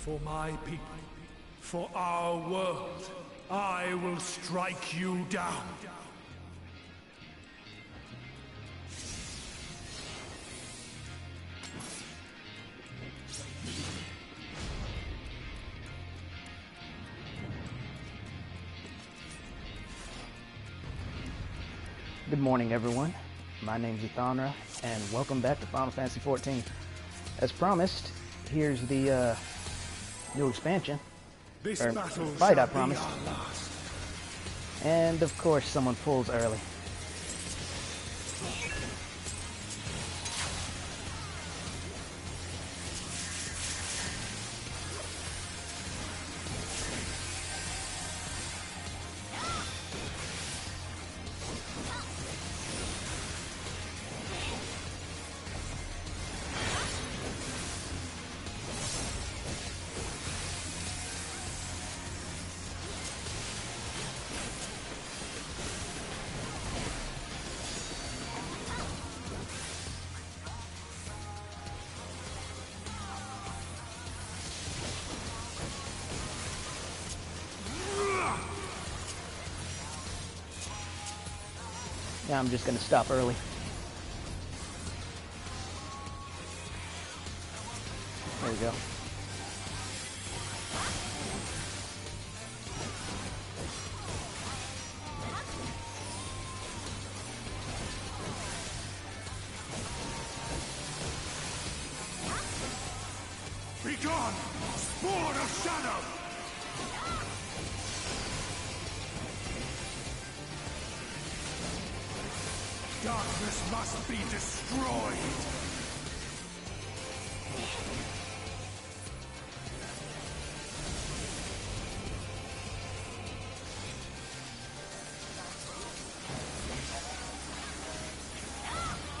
For my people, for our world, I will strike you down. Good morning, everyone. My name's Ethonra, and welcome back to Final Fantasy XIV. As promised, here's the new expansion. This or battle fight, shall I promised. be our last. And of course, someone pulls early. Yeah, I'm just gonna stop early. There we go. Be gone, spawn of shadow! Darkness must be destroyed!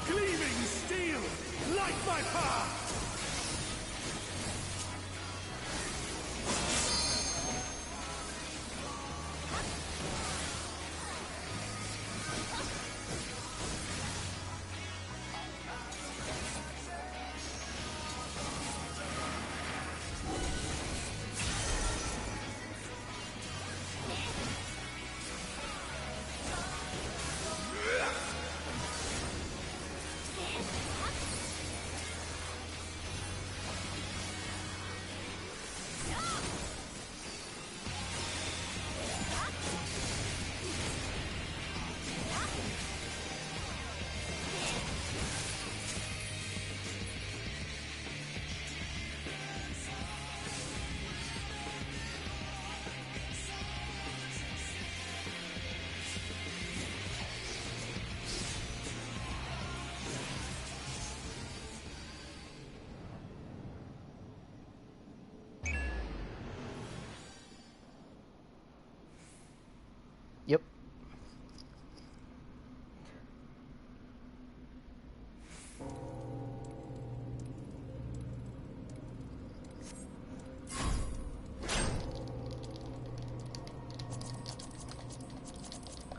Gleaming steel, light my path! Yep.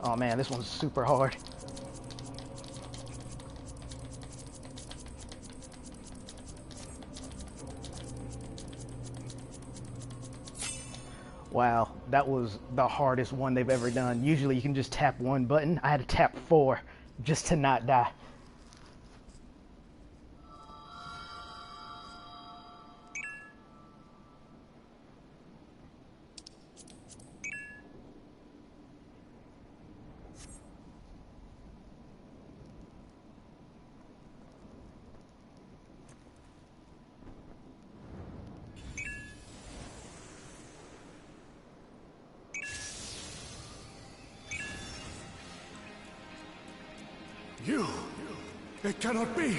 Oh man, this one's super hard. Wow, that was the hardest one they've ever done. Usually you can just tap one button. I had to tap 4 just to not die. You! It cannot be!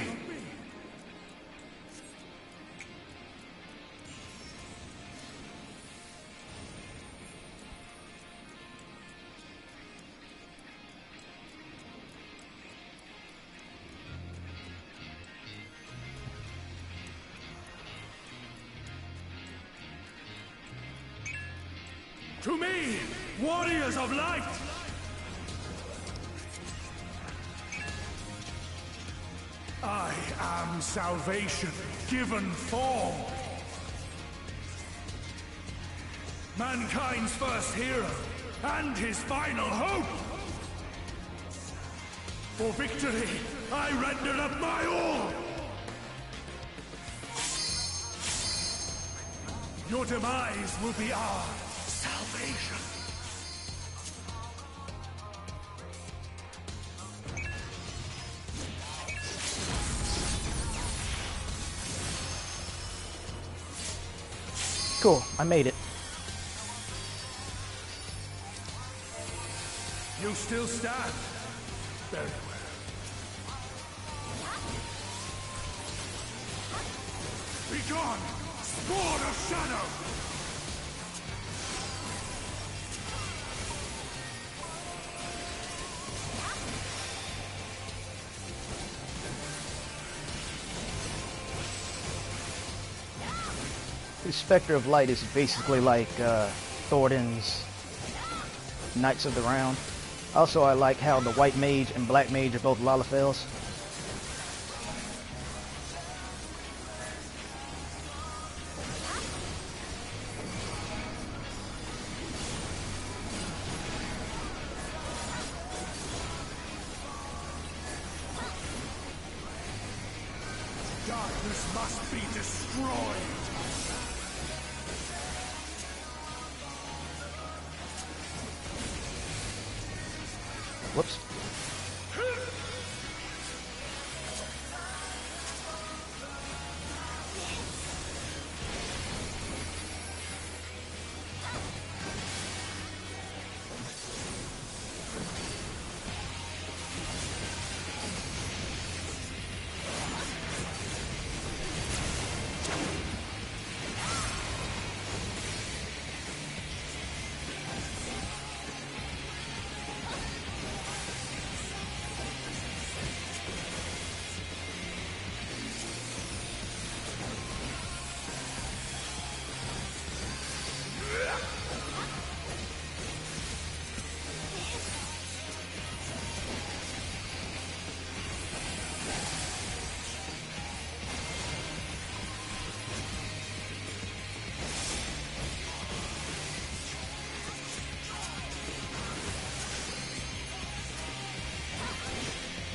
To me, warriors of light! I am salvation given form. Mankind's first hero, and his final hope! For victory, I render up my all! Your demise will be our salvation. Cool, I made it. You still stand. Very well. Begone, spawn of shadow! The Spectre of Light is basically like Thornton's Knights of the Round. Also, I like how the White Mage and Black Mage are both Lalafels. Darkness must be destroyed! Whoops.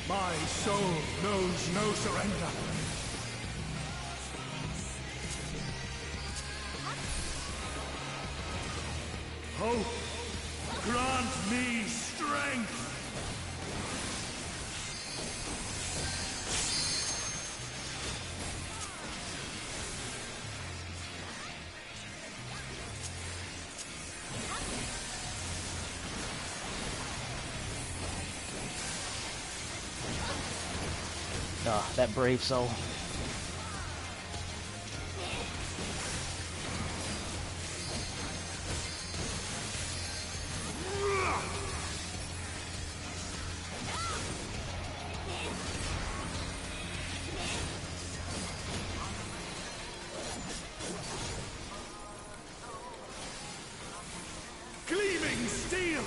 My soul knows no surrender. Hope, grant me strength. Ah, that brave soul. Gleaming steel,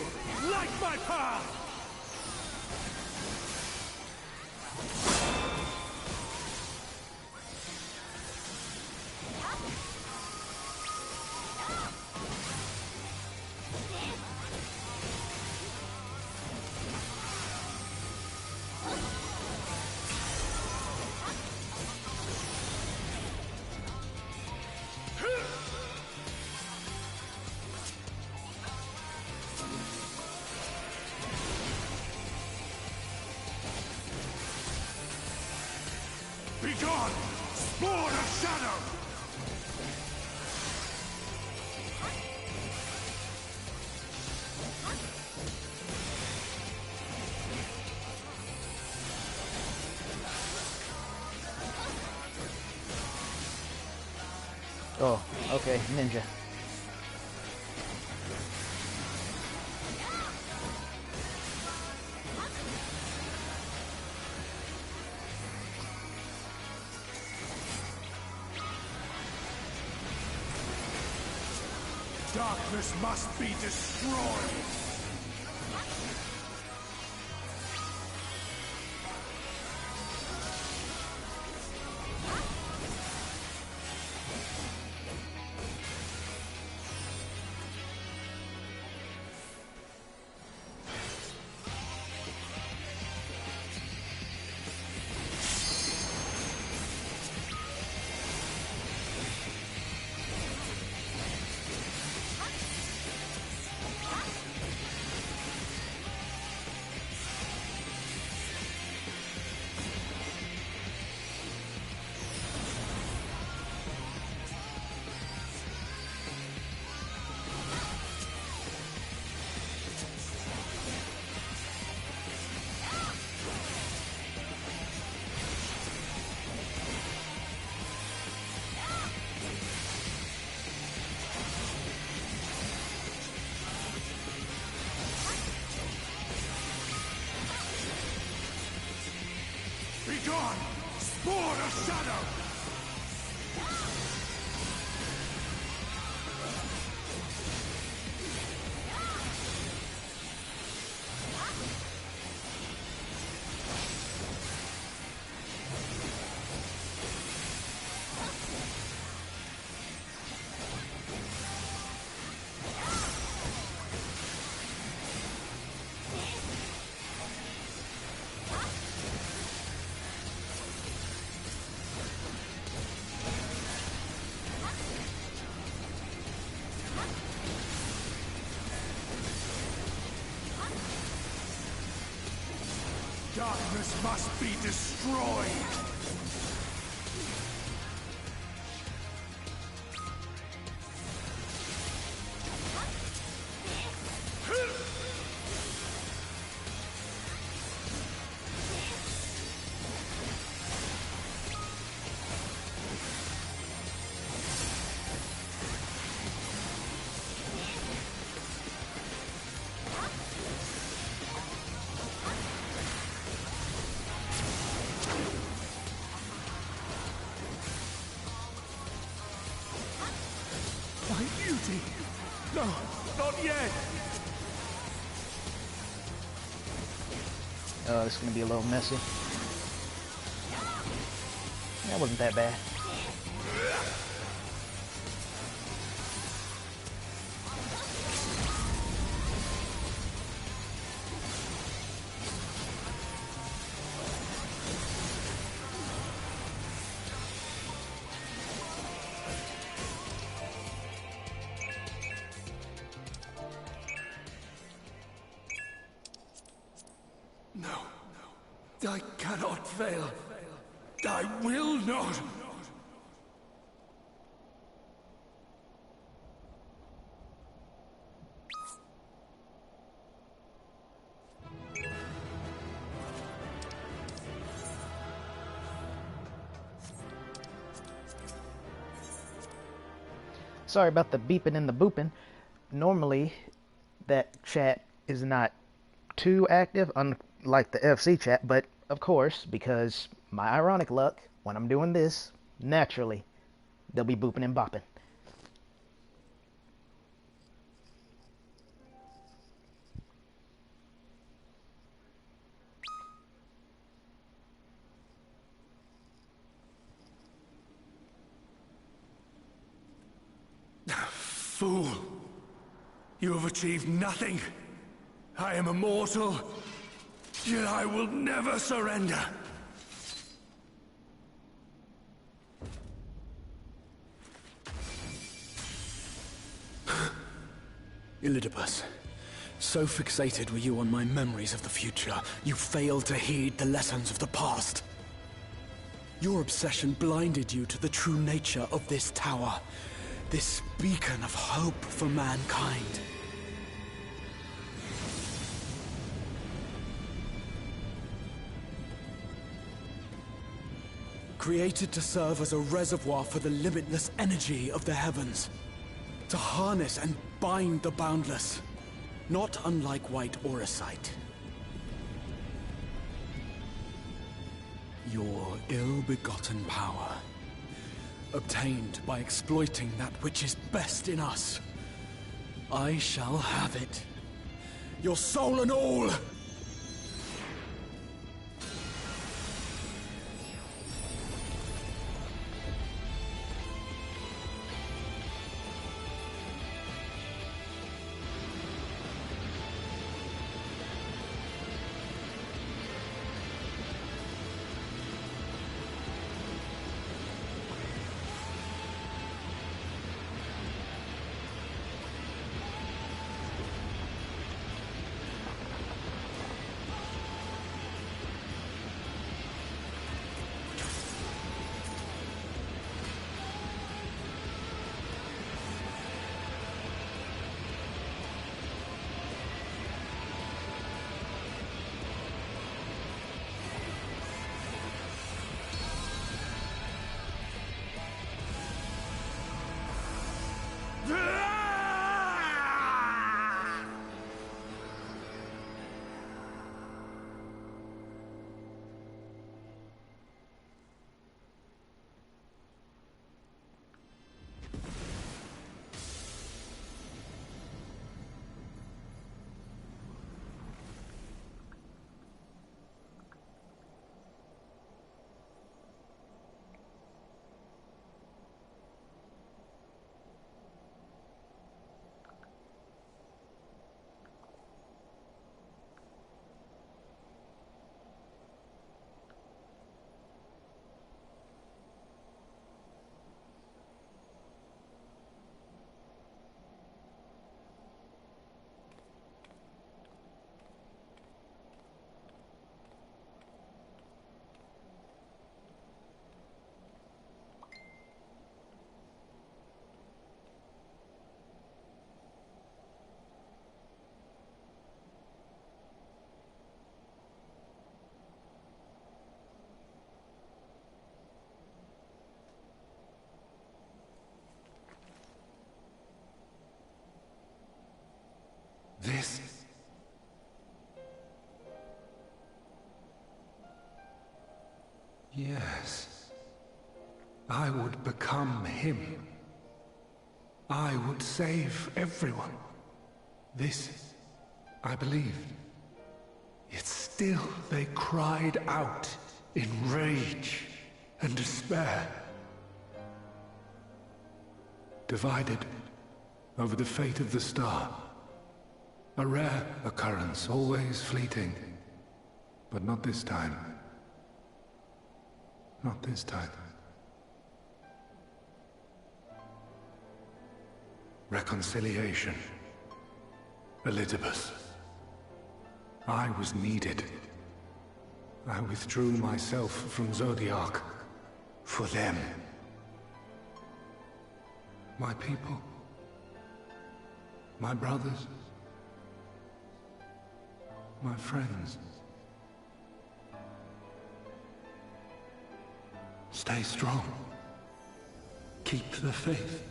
light my path! Begone, spawn of shadow! Oh, okay, ninja. Darkness must be destroyed! on! Spawn of shadow! Darkness must be destroyed! My beauty! No, not yet! Oh, this is gonna be a little messy. That wasn't that bad. No, I cannot fail. I will not. Sorry about the beeping and the booping. Normally, that chat is not too active, unlike the FC chat, but of course, because my ironic luck, when I'm doing this, naturally, they'll be booping and bopping. Fool! You have achieved nothing. I am immortal, yet I will never surrender. Elidibus, so fixated were you on my memories of the future, you failed to heed the lessons of the past. Your obsession blinded you to the true nature of this tower, this beacon of hope for mankind. Created to serve as a reservoir for the limitless energy of the heavens. To harness and bind the boundless. Not unlike white auracite. Your ill-begotten power, obtained by exploiting that which is best in us. I shall have it. Your soul and all! This... Yes. I would become him. I would save everyone. This, I believed. Yet still they cried out in rage and despair. Divided over the fate of the star. A rare occurrence, always fleeting. But not this time. Not this time. Reconciliation. Elizabeth. I was needed. I withdrew myself from Zodiac. For them. My people. My brothers. My friends. Stay strong. Keep the faith.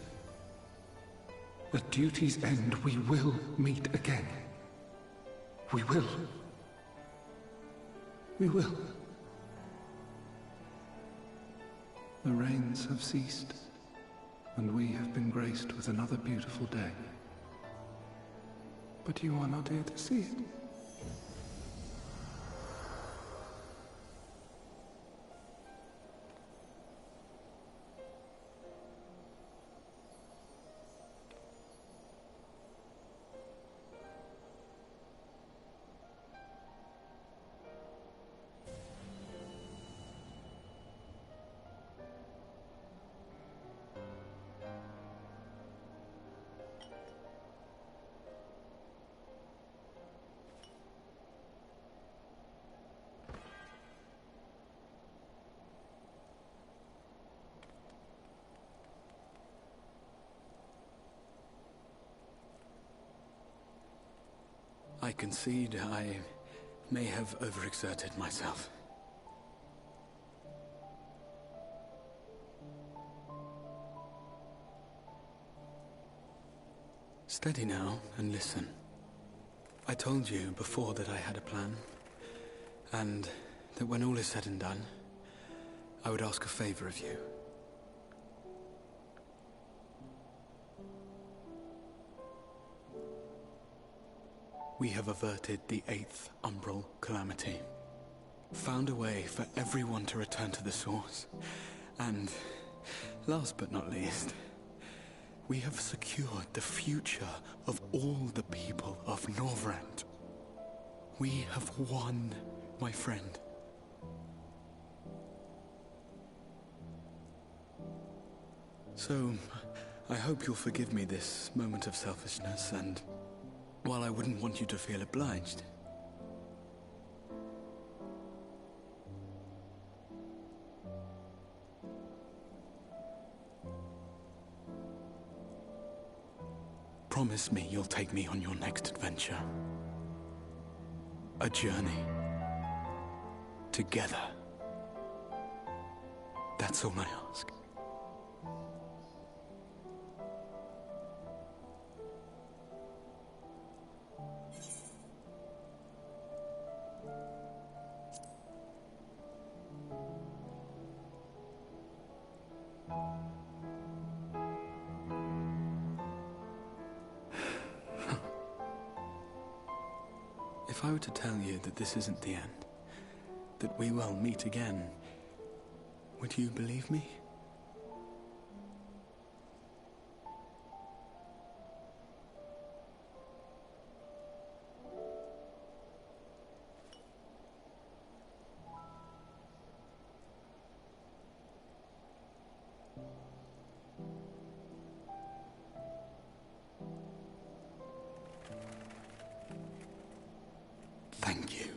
At duty's end, we will meet again. We will. We will. The rains have ceased, and we have been graced with another beautiful day. But you are not here to see it. I concede I may have overexerted myself. Steady now and listen. I told you before that I had a plan, and that when all is said and done, I would ask a favor of you. We have averted the 8th Umbral Calamity. Found a way for everyone to return to the source. And, last but not least, we have secured the future of all the people of Norvrand. We have won, my friend. So, I hope you'll forgive me this moment of selfishness, and while I wouldn't want you to feel obliged, promise me you'll take me on your next adventure. A journey. Together. That's all I ask. If I were to tell you that this isn't the end, that we will meet again, would you believe me? Thank you.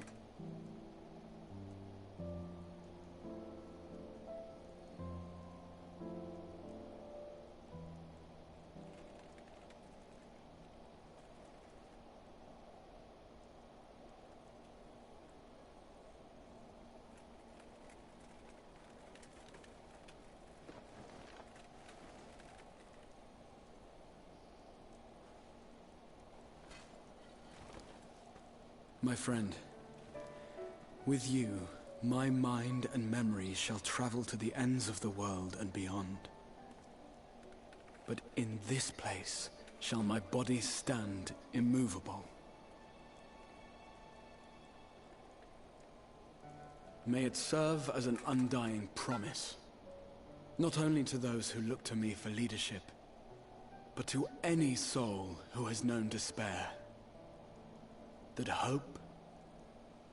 My friend, with you, my mind and memories shall travel to the ends of the world and beyond. But in this place shall my body stand immovable. May it serve as an undying promise, not only to those who look to me for leadership, but to any soul who has known despair, that hope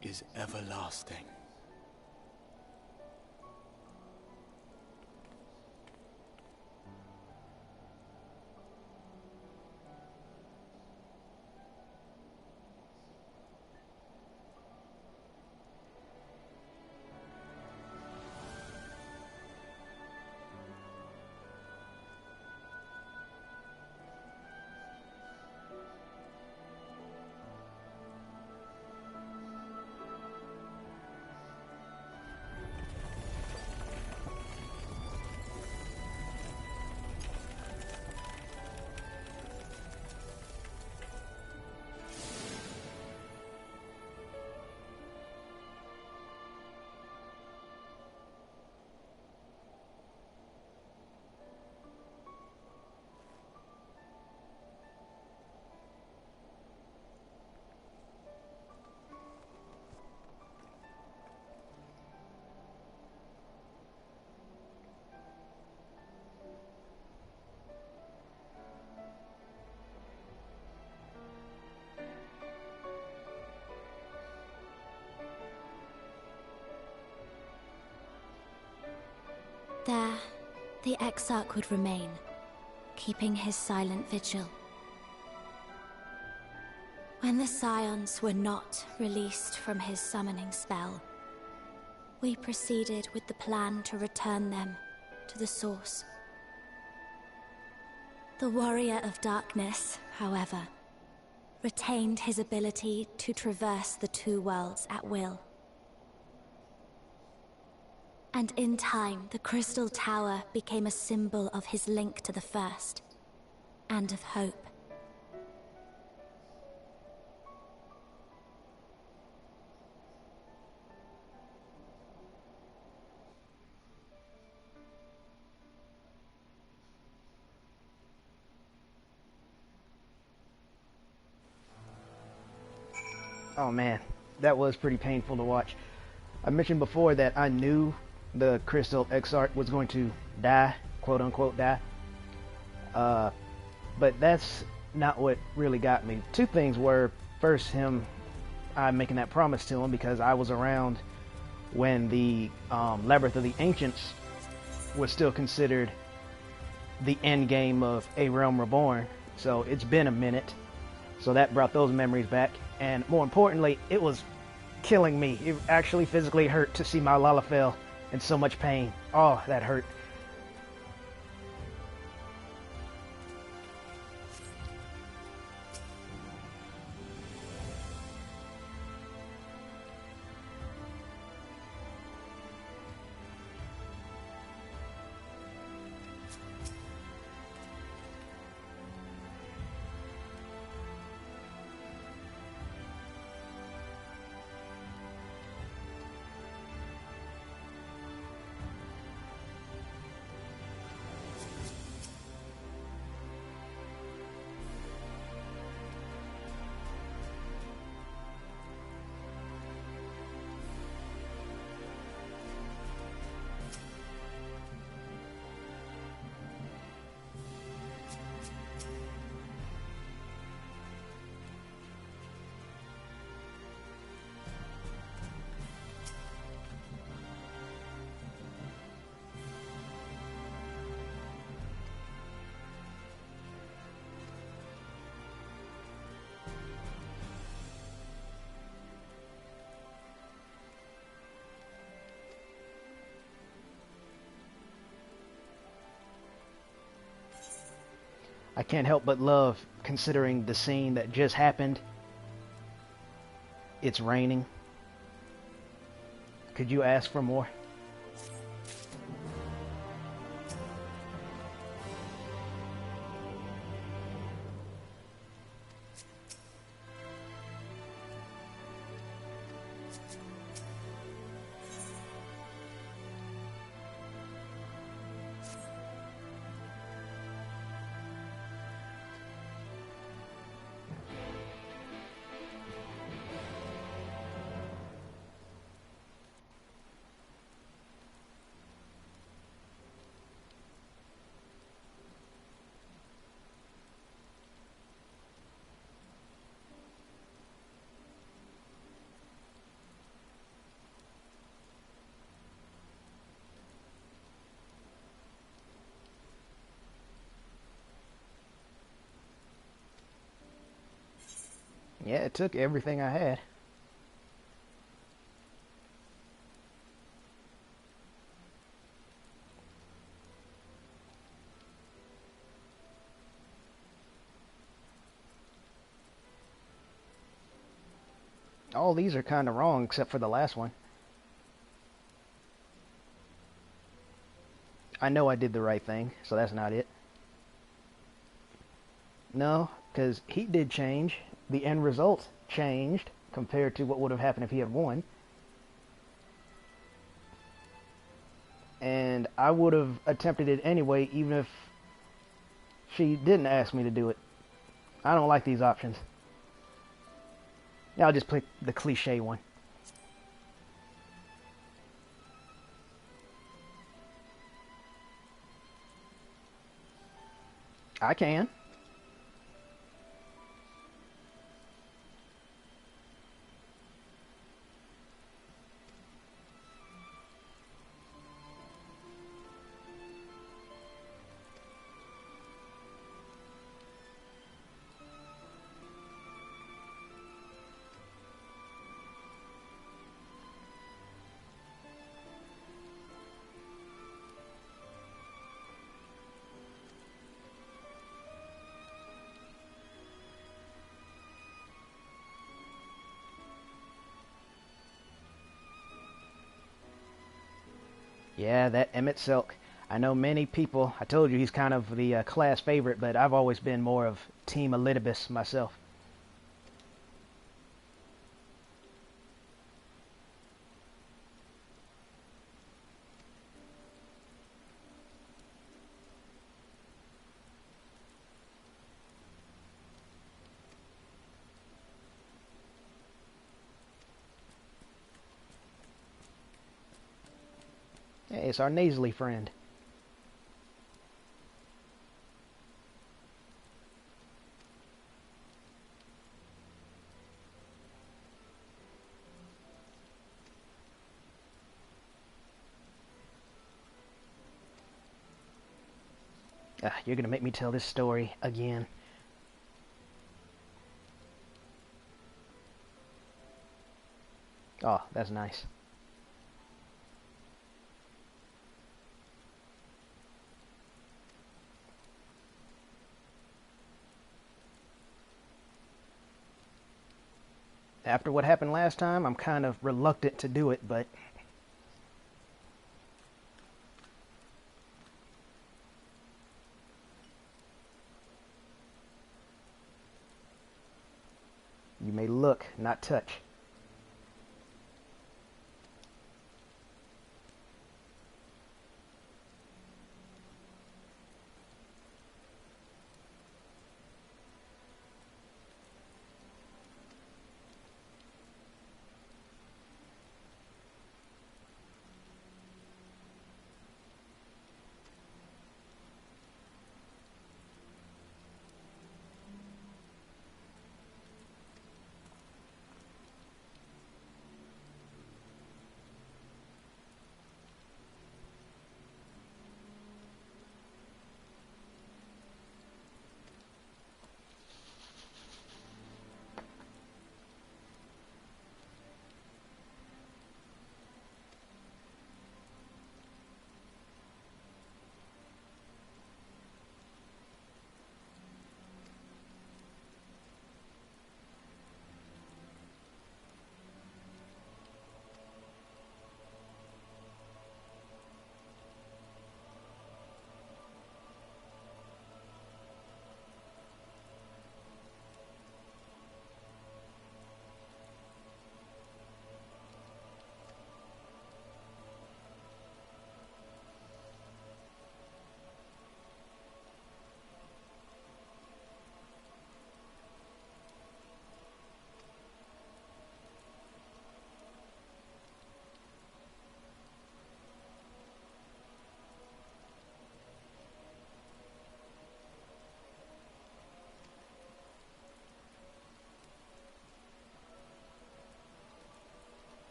is everlasting. There, the Exarch would remain, keeping his silent vigil. When the Scions were not released from his summoning spell, we proceeded with the plan to return them to the Source. The Warrior of Darkness, however, retained his ability to traverse the two worlds at will. And in time, the Crystal Tower became a symbol of his link to the First, and of hope. Oh man, that was pretty painful to watch. I mentioned before that I knew the Crystal Exarch was going to die, quote unquote die. But that's not what really got me. Two things were, first, I making that promise to him, because I was around when the Labyrinth of the Ancients was still considered the end game of A Realm Reborn. So it's been a minute. So that brought those memories back. And more importantly, it was killing me. It actually physically hurt to see my Lalafell in so much pain. Oh, that hurt. I can't help but love, considering the scene that just happened. It's raining. Could you ask for more? Yeah, it took everything I had. All these are kind of wrong except for the last one. I know I did the right thing, so that's not it. No, because he did change. The end result changed compared to what would have happened if he had won. And I would have attempted it anyway, even if she didn't ask me to do it. I don't like these options. I'll just pick the cliche one. I can. Yeah, that Emmett Silk. I know many people, I told you he's kind of the class favorite, but I've always been more of Team Elidibus myself. Hey, it's our nasally friend. You're gonna make me tell this story again. Oh, that's nice. After what happened last time, I'm kind of reluctant to do it, but you may look, not touch.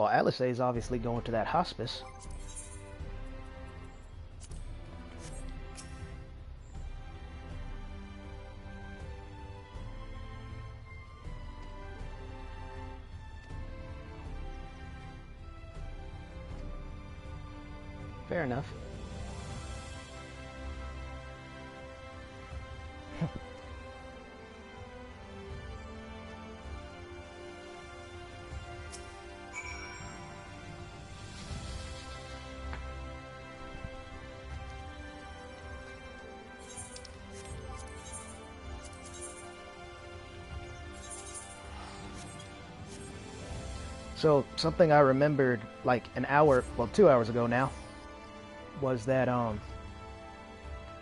Well, Alisay's obviously going to that hospice. Fair enough. So something I remembered like an hour, well, 2 hours ago now, was that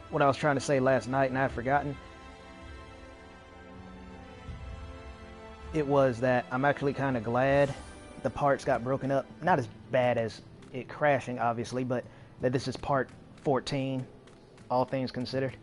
what I was trying to say last night and I'd forgotten. It was that I'm actually kind of glad the parts got broken up. Not as bad as it crashing, obviously, but that this is part 14, all things considered.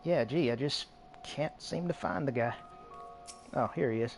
Yeah, gee, I just can't seem to find the guy. Oh, here he is.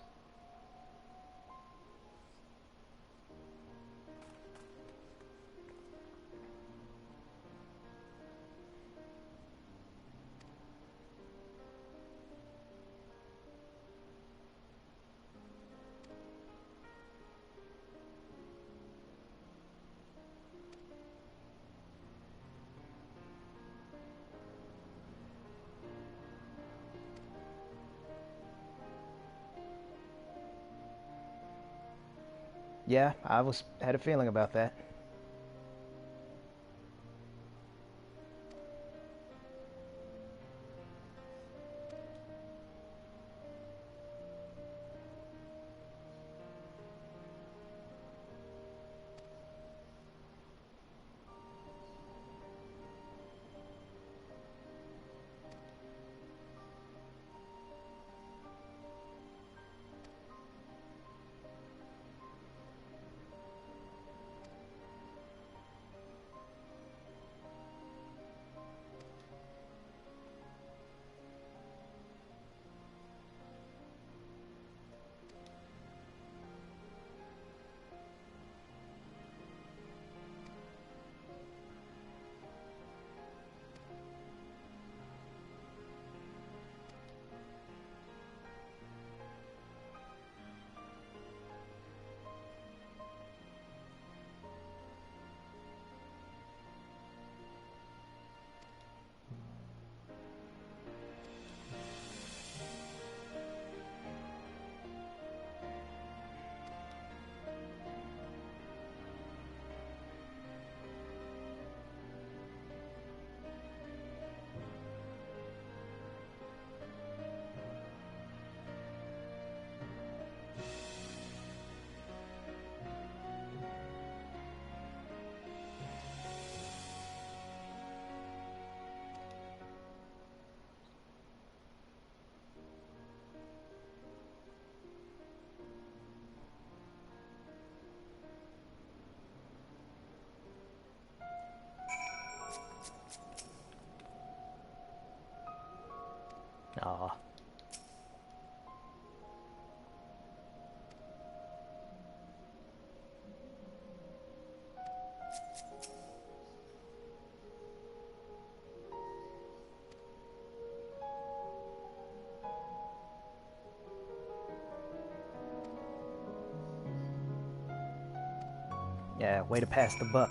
Yeah, had a feeling about that. Aw. Yeah, way to pass the buck.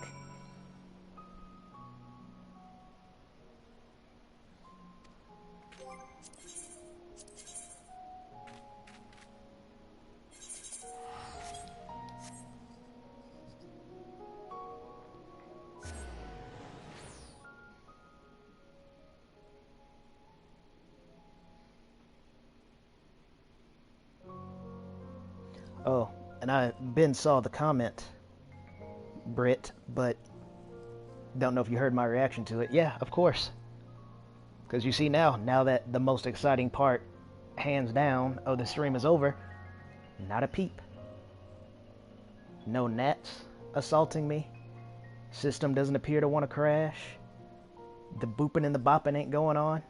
Oh, and Ben saw the comment, Brit, but don't know if you heard my reaction to it. Yeah, of course. Because you see now that the most exciting part, hands down, of the stream is over, not a peep. No gnats assaulting me. System doesn't appear to want to crash. The booping and the bopping ain't going on.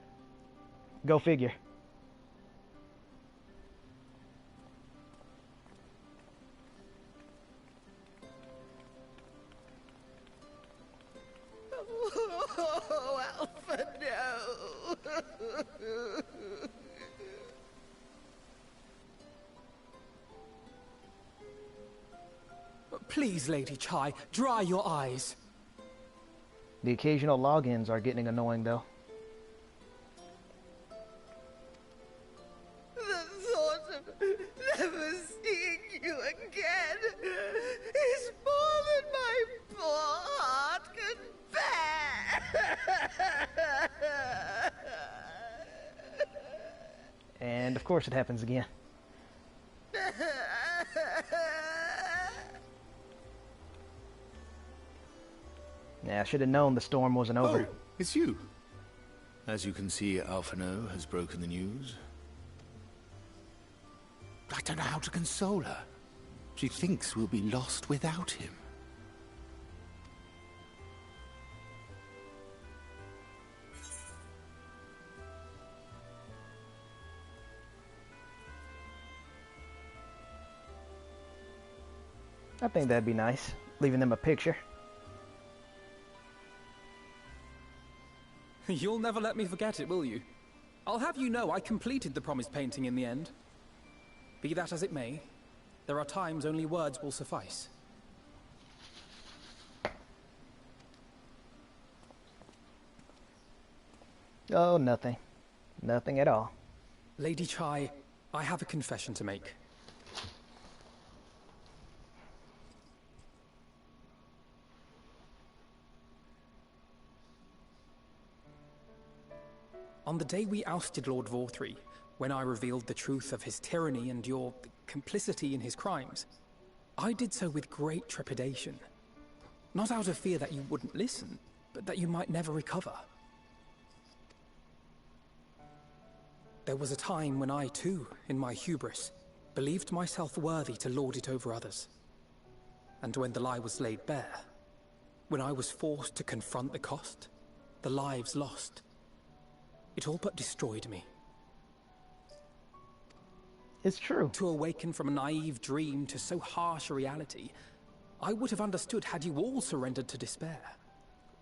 Go figure. Oh, Alpha, no! Please, Lady Chai, dry your eyes. The occasional logins are getting annoying, though. The thought of never seeing you again is more than my poor heart can bear. And of course it happens again. Yeah, I should have known the storm wasn't over. Oh, it's you. As you can see, Alphino has broken the news. I don't know how to console her. She thinks we'll be lost without him. I think that'd be nice, leaving them a picture. You'll never let me forget it, will you? I'll have you know I completed the promised painting in the end. Be that as it may, there are times only words will suffice. Oh, nothing. Nothing at all. Lady Chai, I have a confession to make. On the day we ousted Lord Vorthree, when I revealed the truth of his tyranny and your complicity in his crimes, I did so with great trepidation. Not out of fear that you wouldn't listen, but that you might never recover. There was a time when I too, in my hubris, believed myself worthy to lord it over others. And when the lie was laid bare, when I was forced to confront the cost, the lives lost, it all but destroyed me. It's true. To awaken from a naive dream to so harsh a reality, I would have understood had you all surrendered to despair.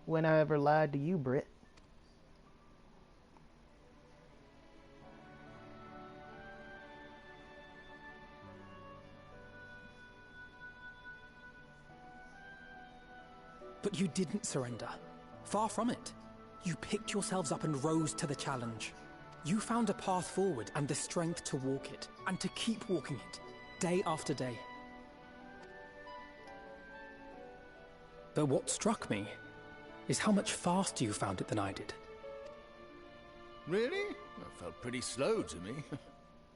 When I ever lied to you, Brit? But you didn't surrender. Far from it. You picked yourselves up and rose to the challenge. You found a path forward and the strength to walk it, and to keep walking it, day after day. But what struck me is how much faster you found it than I did. Really? That felt pretty slow to me.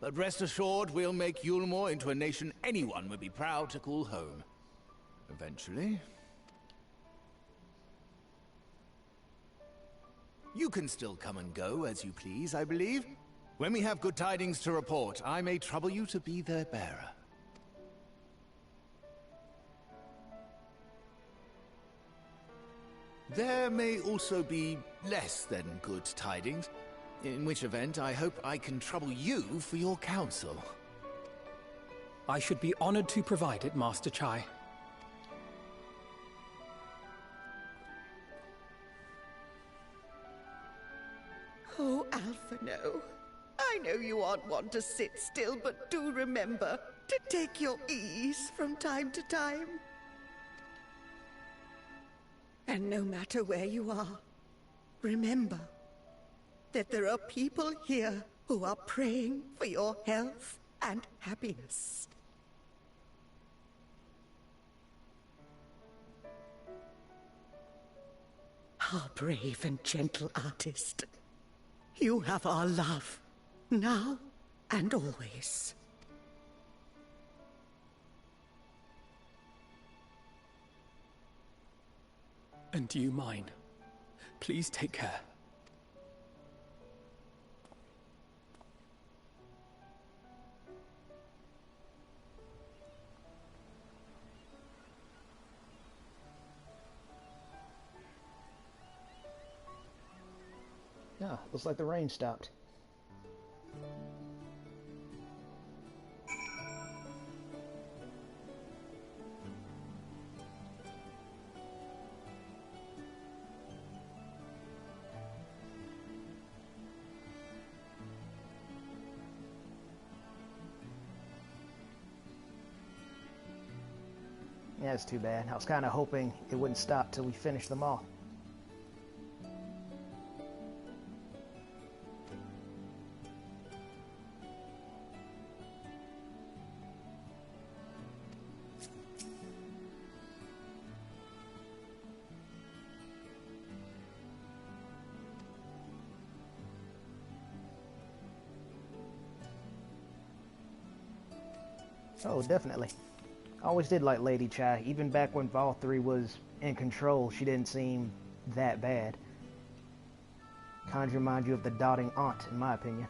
But rest assured, we'll make Yulmore into a nation anyone would be proud to call home. Eventually. You can still come and go as you please, I believe. When we have good tidings to report, I may trouble you to be their bearer. There may also be less than good tidings, in which event I hope I can trouble you for your counsel. I should be honored to provide it, Master Chai. Oh, Alphino, I know you aren't one to sit still, but do remember to take your ease from time to time. And no matter where you are, remember that there are people here who are praying for your health and happiness. Our brave and gentle artist. You have our love, now and always. And you mine. Please take care. Yeah, looks like the rain stopped. Yeah, it's too bad. I was kind of hoping it wouldn't stop till we finished them all. Oh, definitely. I always did like Lady Chai. Even back when Vol 3 was in control, she didn't seem that bad. Kind of remind you of the doting aunt, in my opinion.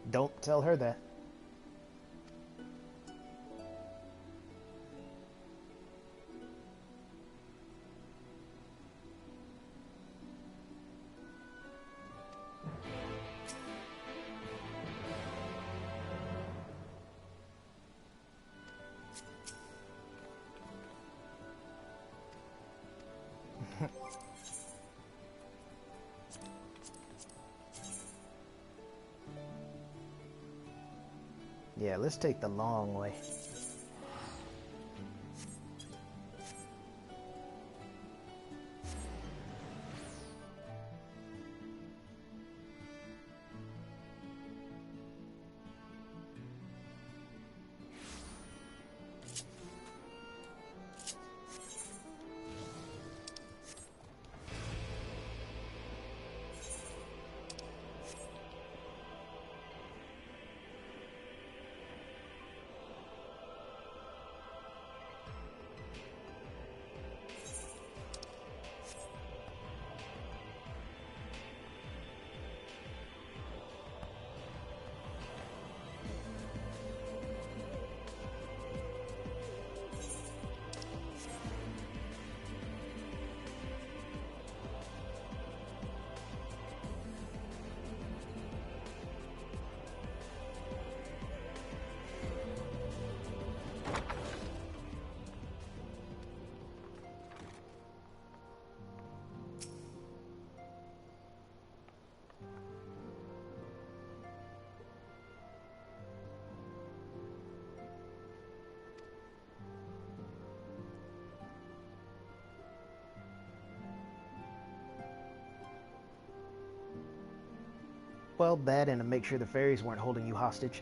Don't tell her that. Yeah, let's take the long way. Well, that and to make sure the fairies weren't holding you hostage.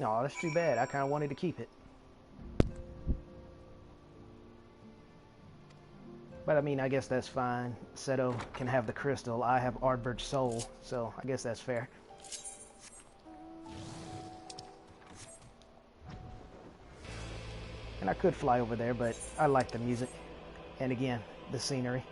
No, that's too bad. I kind of wanted to keep it. But I mean, I guess that's fine. Seto can have the crystal. I have Ardbert's soul, so I guess that's fair. And I could fly over there, but I like the music. And again, the scenery.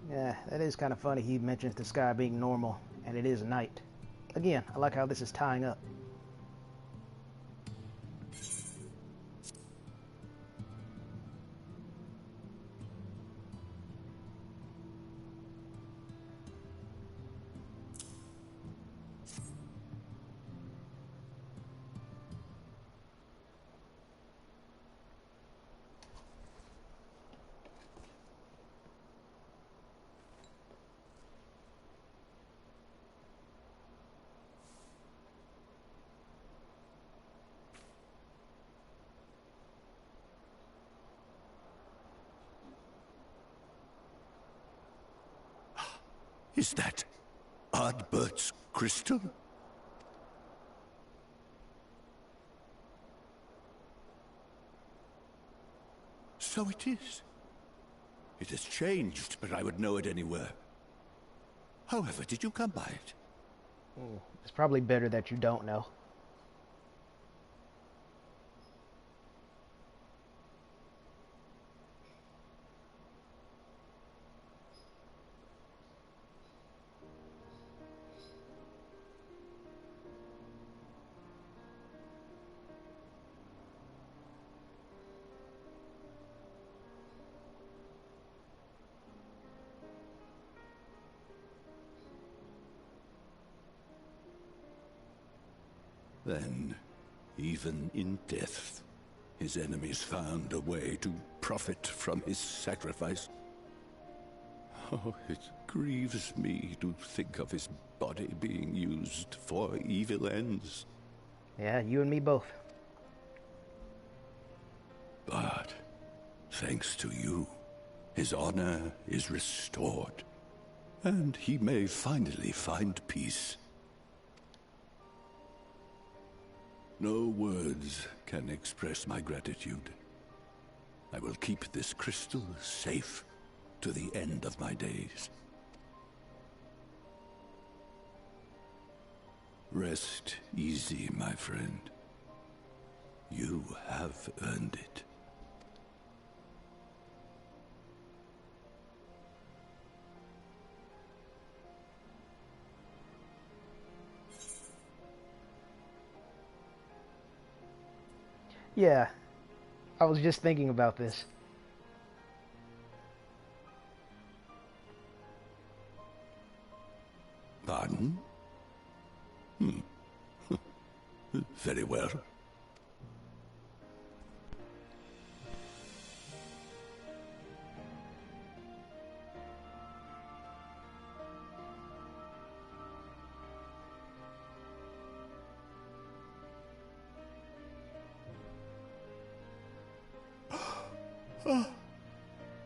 Yeah, that is kind of funny. He mentions the sky being normal, and it is night. Again, I like how this is tying up. Is that Ardbert's crystal? So it is. It has changed, but I would know it anywhere. However, did you come by it? It's probably better that you don't know. Then, even in death, his enemies found a way to profit from his sacrifice. Oh, it grieves me to think of his body being used for evil ends. Yeah, you and me both. But, thanks to you, his honor is restored, and he may finally find peace. No words can express my gratitude. I will keep this crystal safe to the end of my days. Rest easy, my friend. You have earned it. Yeah, I was just thinking about this. Pardon? Very well.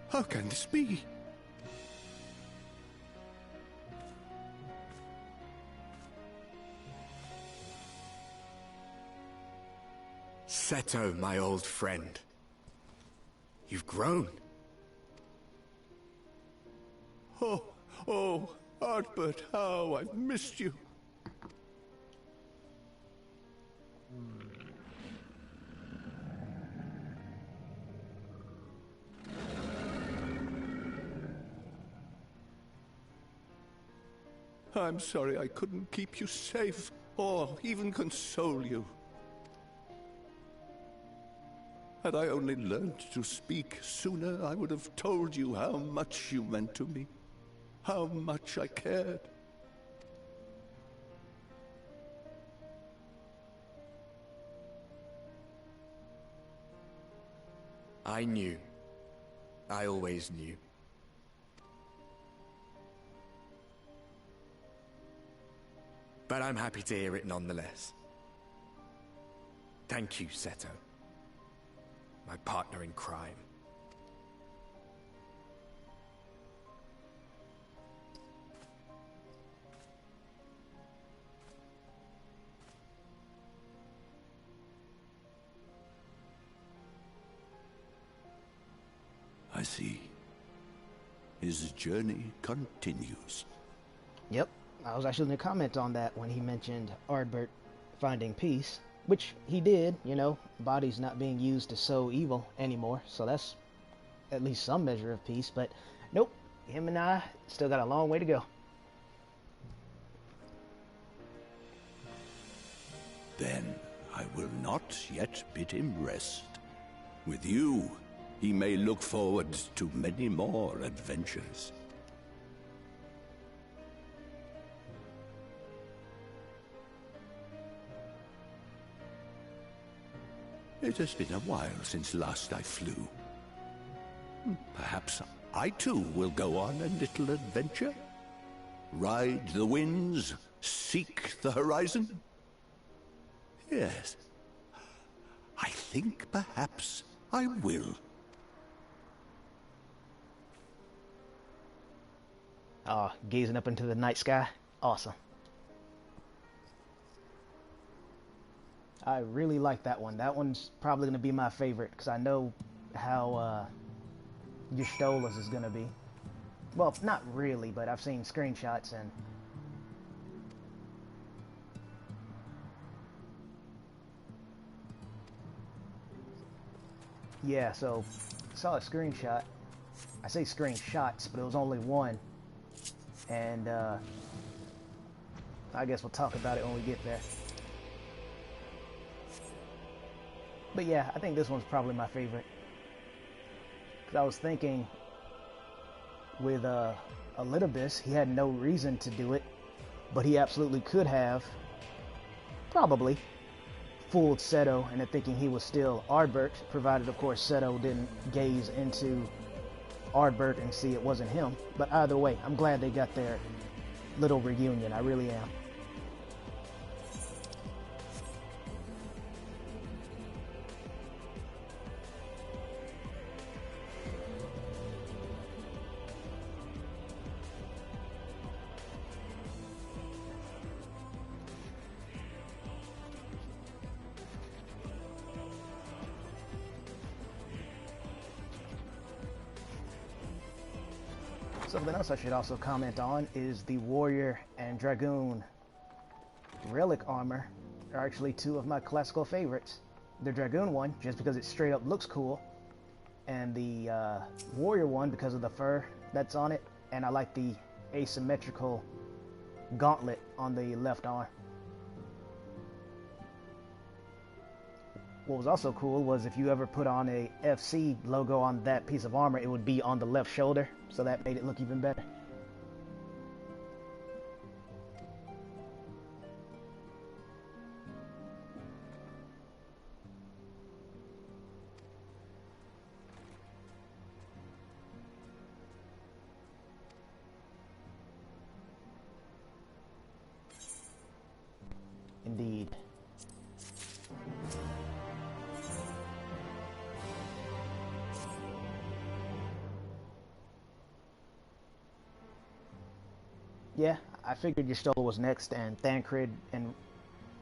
How can this be? Seto, my old friend. You've grown. Oh, Artbert, how I've missed you. I'm sorry I couldn't keep you safe, or even console you. Had I only learned to speak sooner, I would have told you how much you meant to me, how much I cared. I knew. I always knew. But I'm happy to hear it nonetheless. Thank you, Seto. My partner in crime. I see. His journey continues. Yep, I was actually going to comment on that when he mentioned Ardbert finding peace, which he did, you know, bodies not being used to sow evil anymore, so that's at least some measure of peace, but nope, him and I still got a long way to go. Then I will not yet bid him rest. With you, he may look forward to many more adventures. It has been a while since last I flew. Perhaps I too will go on a little adventure? Ride the winds, seek the horizon? Yes, I think perhaps I will. Oh, gazing up into the night sky, awesome. I really like that one. That one's probably going to be my favorite, because I know how Y'shtola's is going to be. Well, not really, but I've seen screenshots, and yeah, so I saw a screenshot. I say screenshots, but it was only one. And I guess we'll talk about it when we get there. But yeah, I think this one's probably my favorite. Because I was thinking with Elidibus, he had no reason to do it, but he absolutely could have, probably, fooled Seto into thinking he was still Ardbert, provided, of course, Seto didn't gaze into Ardbert and see it wasn't him. But either way, I'm glad they got their little reunion. I really am. Something else I should also comment on is the Warrior and Dragoon relic armor are actually two of my classical favorites. The Dragoon one, just because it straight up looks cool, and the Warrior one because of the fur that's on it, and I like the asymmetrical gauntlet on the left arm. What was also cool was if you ever put on a FC logo on that piece of armor, it would be on the left shoulder, so that made it look even better. Indeed. Yeah, I figured Y'shtola was next, and Thancred and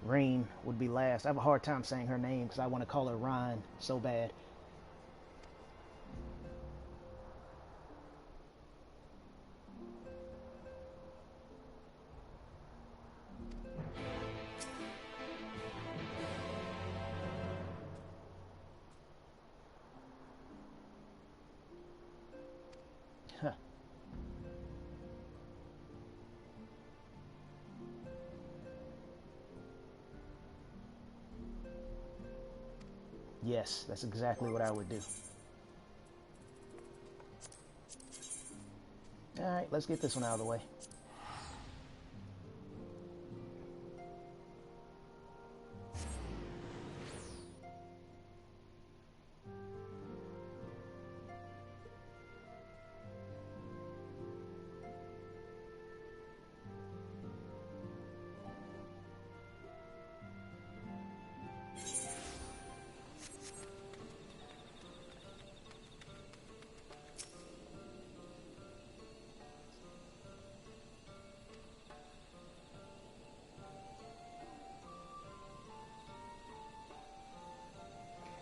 Reen would be last. I have a hard time saying her name because I want to call her Ryan so bad. Yes, that's exactly what I would do. Alright, let's get this one out of the way.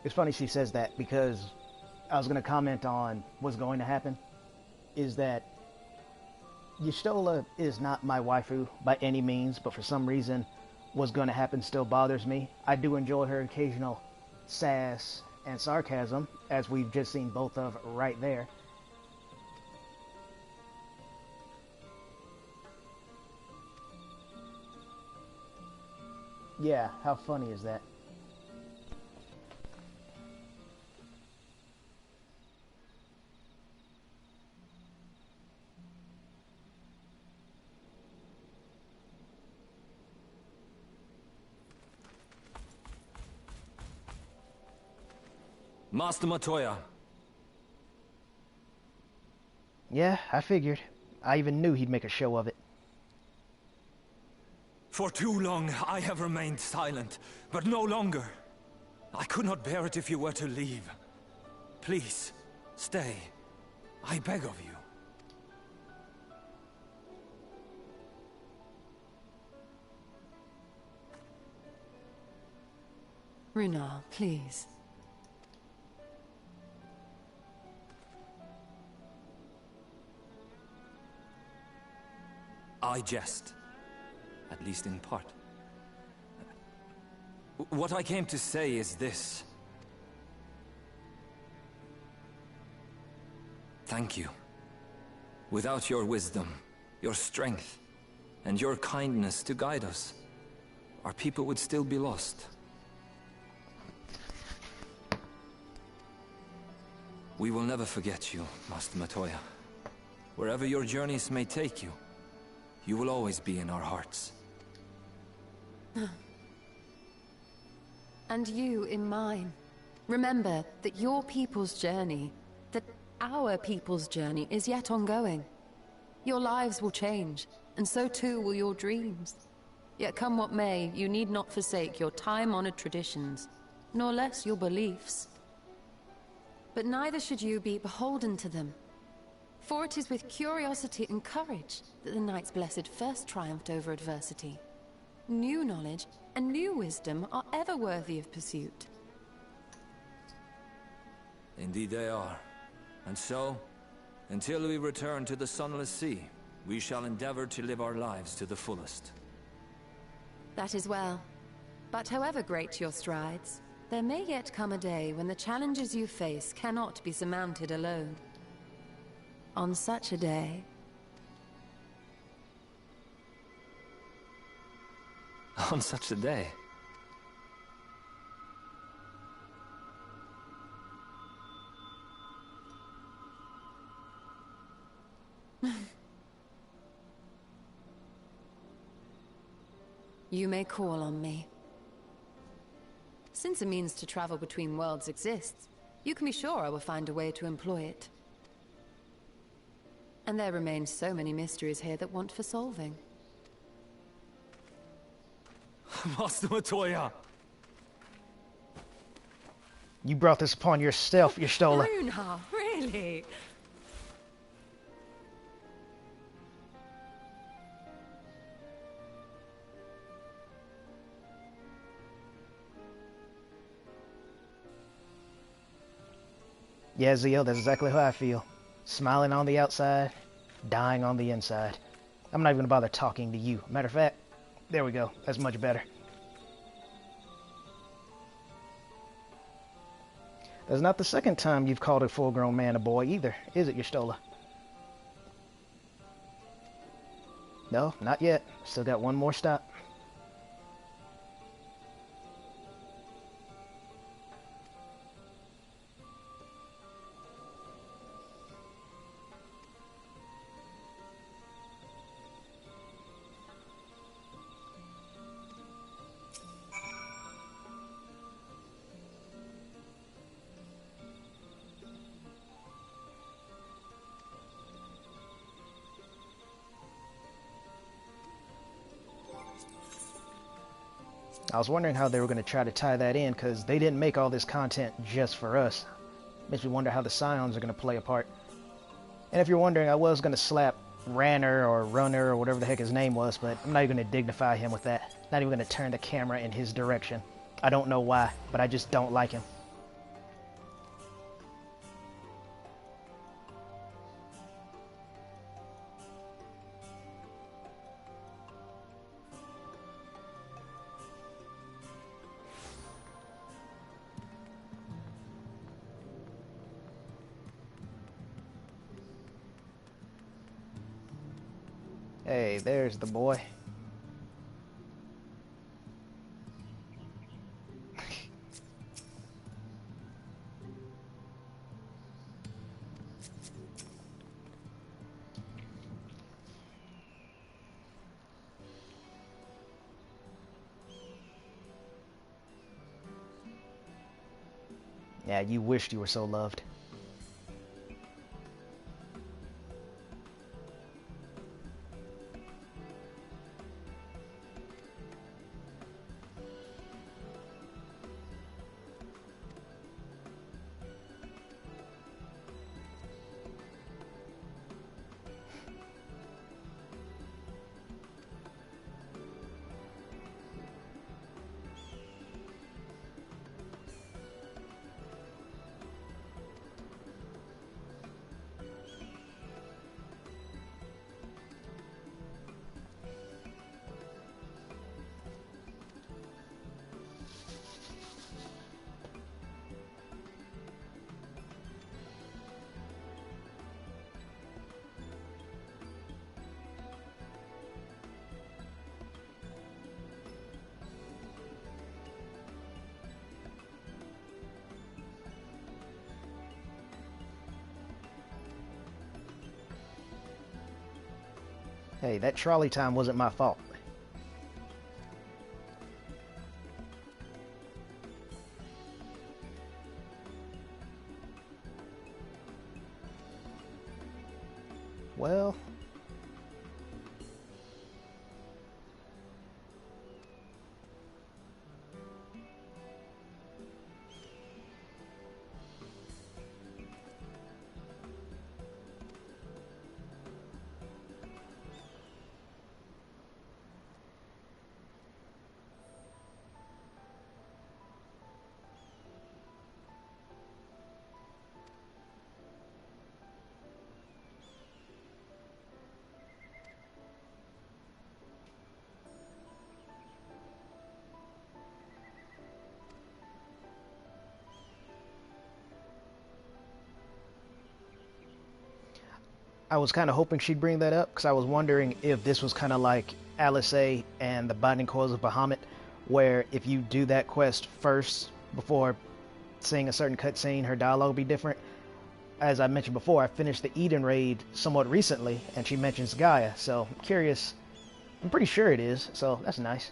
It's funny she says that because I was going to comment on what's going to happen. Is that Y'shtola is not my waifu by any means, but for some reason what's going to happen still bothers me. I do enjoy her occasional sass and sarcasm, as we've just seen both of right there. Yeah, how funny is that? Master Matoya. Yeah, I figured. I even knew he'd make a show of it. For too long I have remained silent, but no longer. I could not bear it if you were to leave. Please, stay. I beg of you. Runar, please. I jest. At least in part. What I came to say is this. Thank you. Without your wisdom, your strength, and your kindness to guide us, our people would still be lost. We will never forget you, Master Matoya. Wherever your journeys may take you, you will always be in our hearts. And you in mine. Remember that your people's journey, that our people's journey is yet ongoing. Your lives will change, and so too will your dreams. Yet come what may, you need not forsake your time-honored traditions, nor less your beliefs. But neither should you be beholden to them. For it is with curiosity and courage that the Knights Blessed first triumphed over adversity. New knowledge and new wisdom are ever worthy of pursuit. Indeed they are. And so, until we return to the Sunless Sea, we shall endeavor to live our lives to the fullest. That is well. But however great your strides, there may yet come a day when the challenges you face cannot be surmounted alone. On such a day... On such a day? You may call on me. Since a means to travel between worlds exists, you can be sure I will find a way to employ it. And there remain so many mysteries here that want for solving. Master Matoya! You brought this upon yourself, Y'shtola. Runar, really? Yeah, Zio, that's exactly how I feel. Smiling on the outside, dying on the inside. I'm not even gonna bother talking to you. Matter of fact, there we go. That's much better. That's not the second time you've called a full-grown man a boy either, is it, Y'shtola? No, not yet. Still got one more stop. I was wondering how they were going to try to tie that in, because they didn't make all this content just for us. Makes me wonder how the Scions are going to play a part. And if you're wondering, I was going to slap Ranner or Runner or whatever the heck his name was, but I'm not even going to dignify him with that. Not even going to turn the camera in his direction. I don't know why, but I just don't like him. Hey, there's the boy. Yeah, you wished you were so loved. Hey, that trolley time wasn't my fault. Well... I was kind of hoping she'd bring that up, because I was wondering if this was kind of like Alice A and the Binding Coils of Bahamut, where if you do that quest first before seeing a certain cutscene, her dialogue will be different. As I mentioned before, I finished the Eden raid somewhat recently, and she mentions Gaia, so I'm curious. I'm pretty sure it is, so that's nice.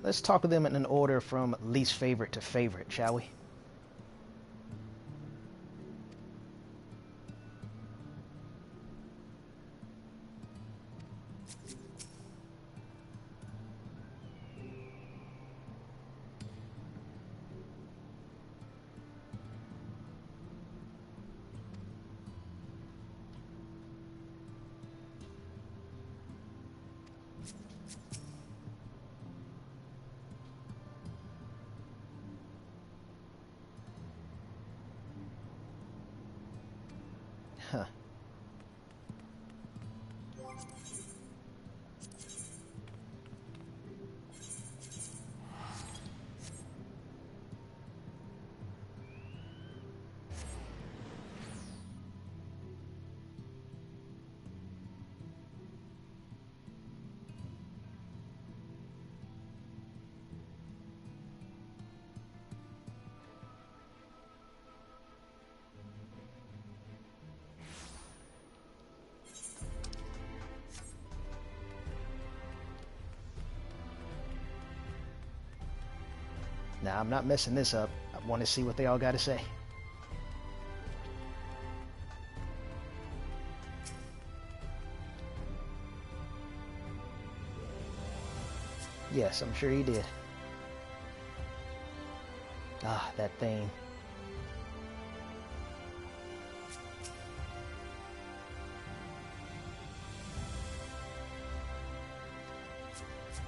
Let's talk to them in an order from least favorite to favorite, shall we? Huh. Now, I'm not messing this up. I want to see what they all got to say. Yes, I'm sure he did. Ah, that thing.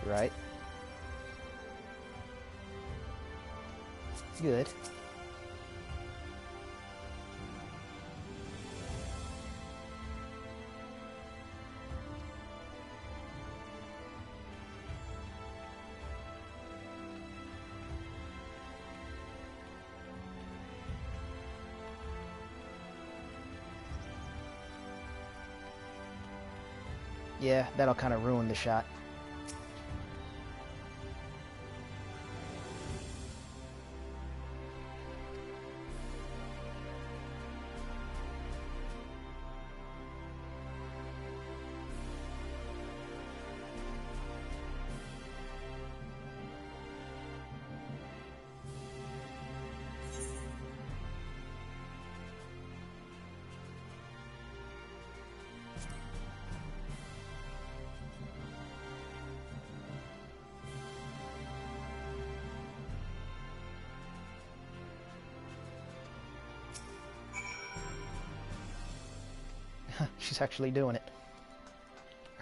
Right. Good. Yeah, that'll kind of ruin the shot. She's actually doing it.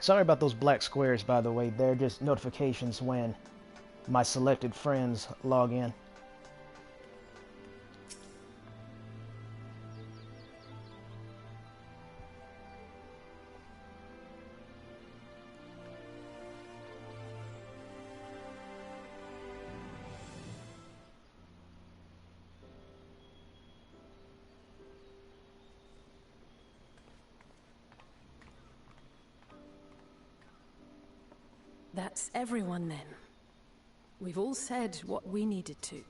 Sorry about those black squares, by the way. They're just notifications when my selected friends log in. That's everyone then. We've all said what we needed to.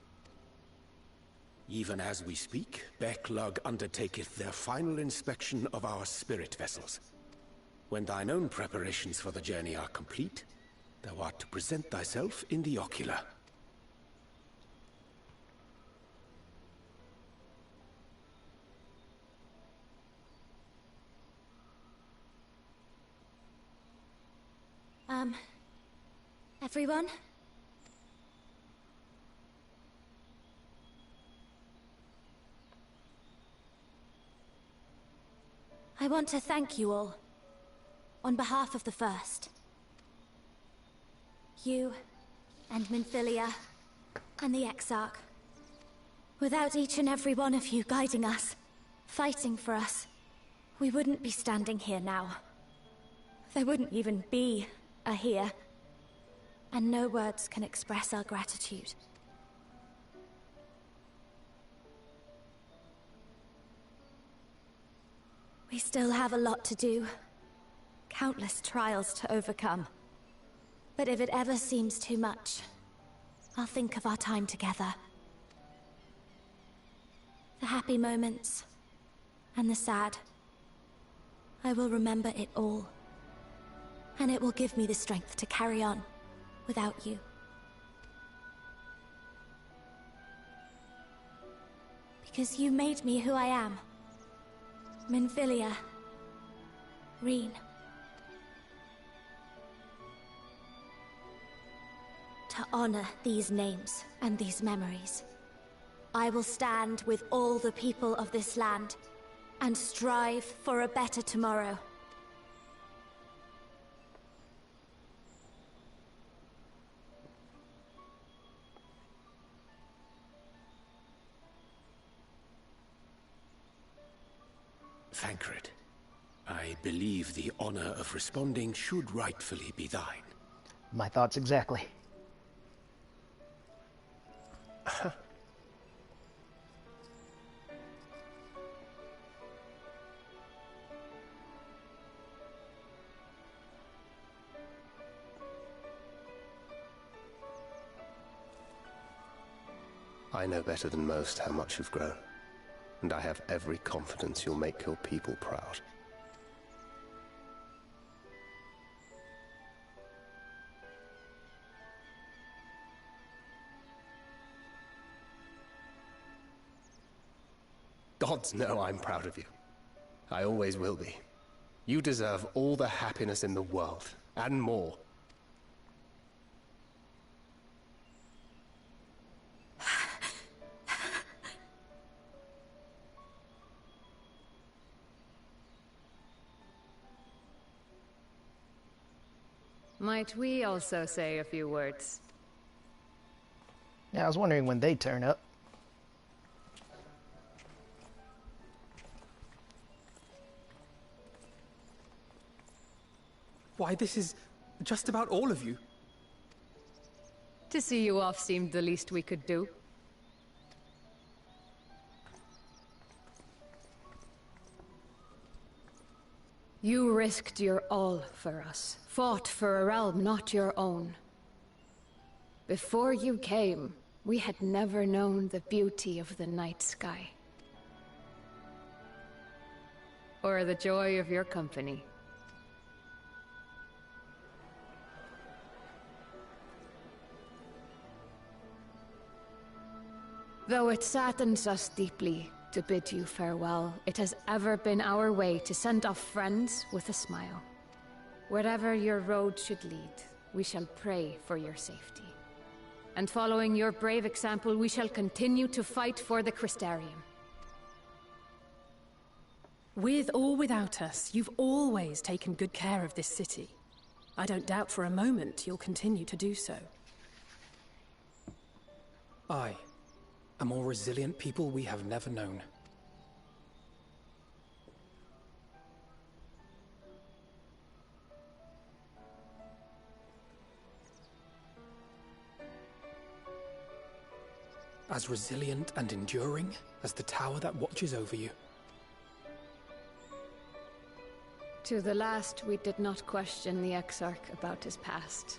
Even as we speak, Backlog undertaketh their final inspection of our spirit vessels. When thine own preparations for the journey are complete, thou art to present thyself in the ocular. Everyone? I want to thank you all, on behalf of the First. You, and Minfilia, and the Exarch. Without each and every one of you guiding us, fighting for us, we wouldn't be standing here now. There wouldn't even be a here. And no words can express our gratitude. We still have a lot to do. Countless trials to overcome. But if it ever seems too much, I'll think of our time together. The happy moments, and the sad. I will remember it all. And it will give me the strength to carry on. Without you. Because you made me who I am. Minfilia. Reen. To honor these names and these memories, I will stand with all the people of this land and strive for a better tomorrow. Thancred, I believe the honor of responding should rightfully be thine. My thoughts exactly. I know better than most how much you've grown, and I have every confidence you'll make your people proud. Gods know I'm proud of you. I always will be. You deserve all the happiness in the world, and more. Might we also say a few words? Yeah, I was wondering when they'd turn up. Why, this is just about all of you. To see you off seemed the least we could do. You risked your all for us, fought for a realm not your own. Before you came, we had never known the beauty of the night sky. Or the joy of your company. Though it saddens us deeply to bid you farewell, it has ever been our way to send off friends with a smile. Wherever your road should lead, we shall pray for your safety. And following your brave example, we shall continue to fight for the Crystarium. With or without us, you've always taken good care of this city. I don't doubt for a moment you'll continue to do so. Aye. A more resilient people we have never known. As resilient and enduring as the tower that watches over you. To the last, we did not question the Exarch about his past.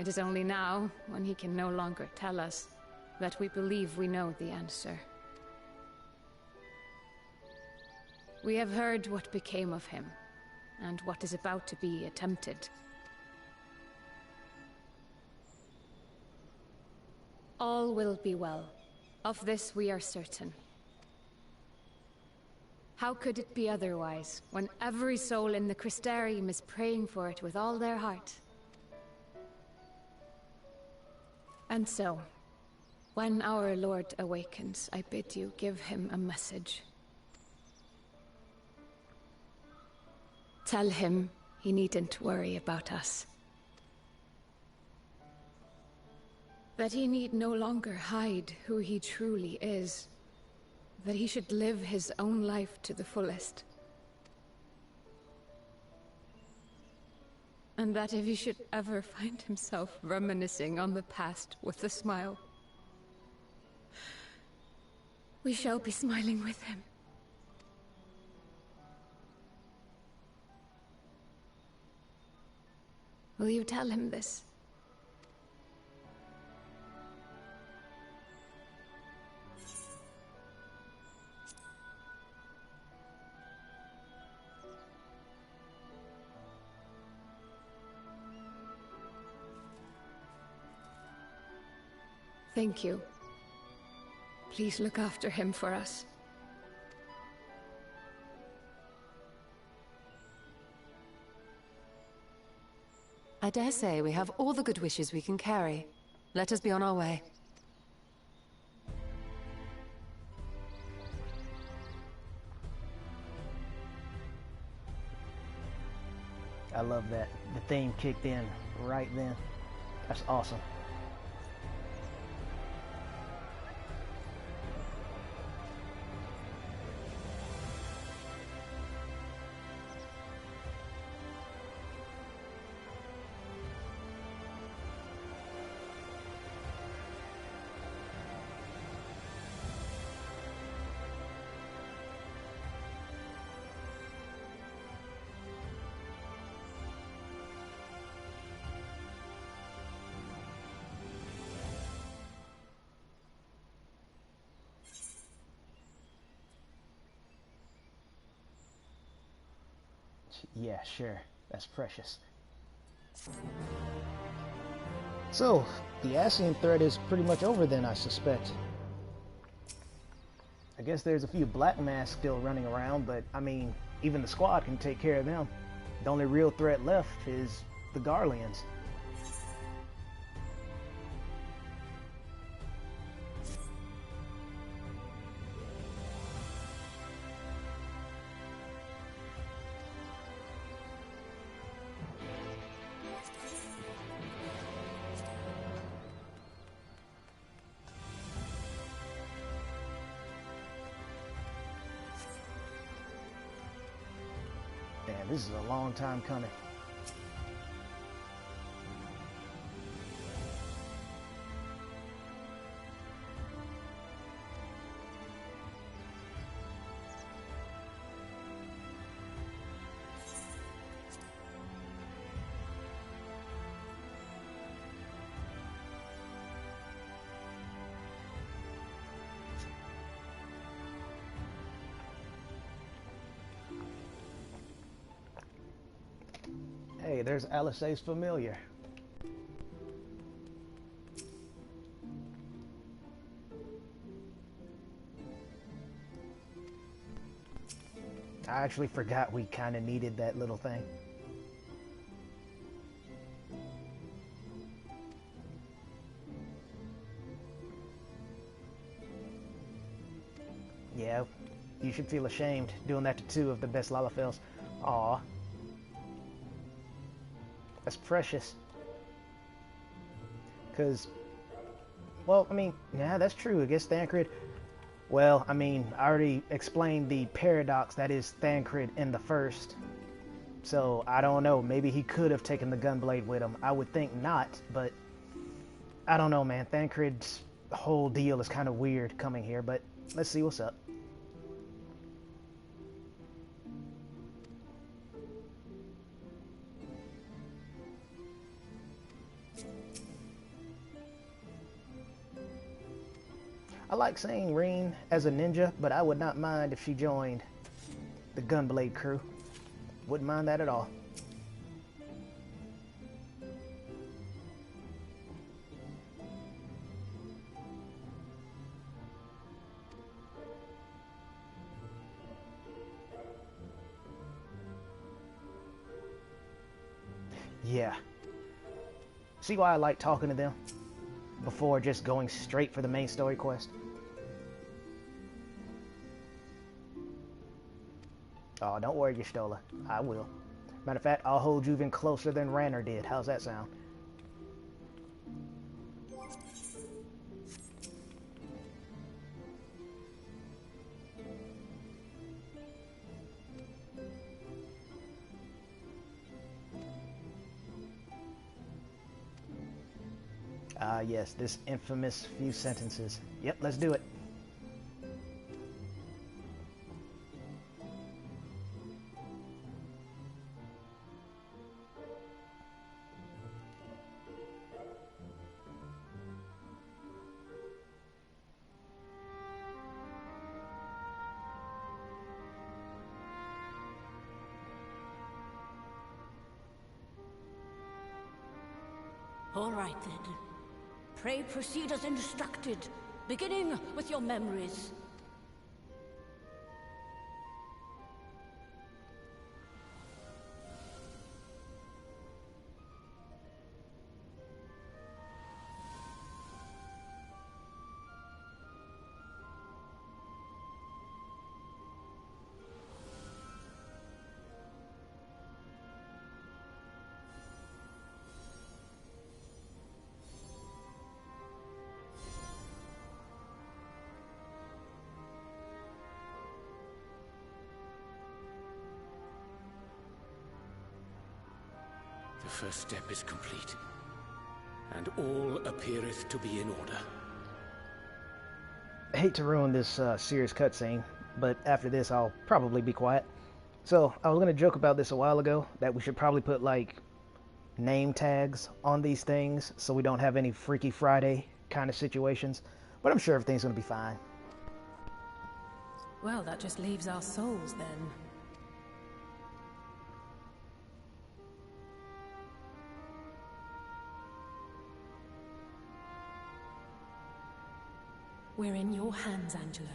It is only now, when he can no longer tell us, that we believe we know the answer. We have heard what became of him, and what is about to be attempted. All will be well. Of this we are certain. How could it be otherwise, when every soul in the Crystarium is praying for it with all their heart? And so, when our Lord awakens, I bid you give him a message. Tell him he needn't worry about us. That he need no longer hide who he truly is. That he should live his own life to the fullest. And that if he should ever find himself reminiscing on the past with a smile, we shall be smiling with him. Will you tell him this? Thank you. Please look after him for us. I dare say we have all the good wishes we can carry. Let us be on our way. I love that. The theme kicked in right then. That's awesome. Yeah, sure. That's precious. So, the Ascian threat is pretty much over then, I suspect. I guess there's a few Black Masks still running around, but, I mean, even the squad can take care of them. The only real threat left is the Garleans. Damn, this is a long time coming. Hey, there's Alisaie's familiar. I actually forgot we kind of needed that little thing. Yeah, you should feel ashamed doing that to two of the best Lalafels. Aw. That's precious. Because, well, I mean, yeah, that's true. I guess Thancred, well, I mean, I already explained the paradox that is Thancred in the first. So, I don't know. Maybe he could have taken the gunblade with him. I would think not, but I don't know, man. Thancred's whole deal is kind of weird coming here, but let's see what's up. I like seeing Reen as a ninja, but I would not mind if she joined the Gunblade crew. Wouldn't mind that at all. Yeah. See why I like talking to them before just going straight for the main story quest? Oh, don't worry, Y'shtola. I will. Matter of fact, I'll hold you even closer than Ranner did. How's that sound? Ah, yes, this infamous few sentences. Yep, let's do it. All right, then. Pray proceed as instructed, beginning with your memories. The first step is complete, and all appeareth to be in order. I hate to ruin this serious cutscene, but after this I'll probably be quiet. So, I was going to joke about this a while ago, that we should probably put, like, name tags on these things so we don't have any Freaky Friday kind of situations, but I'm sure everything's going to be fine. Well, that just leaves our souls, then. We're in your hands, Angelo.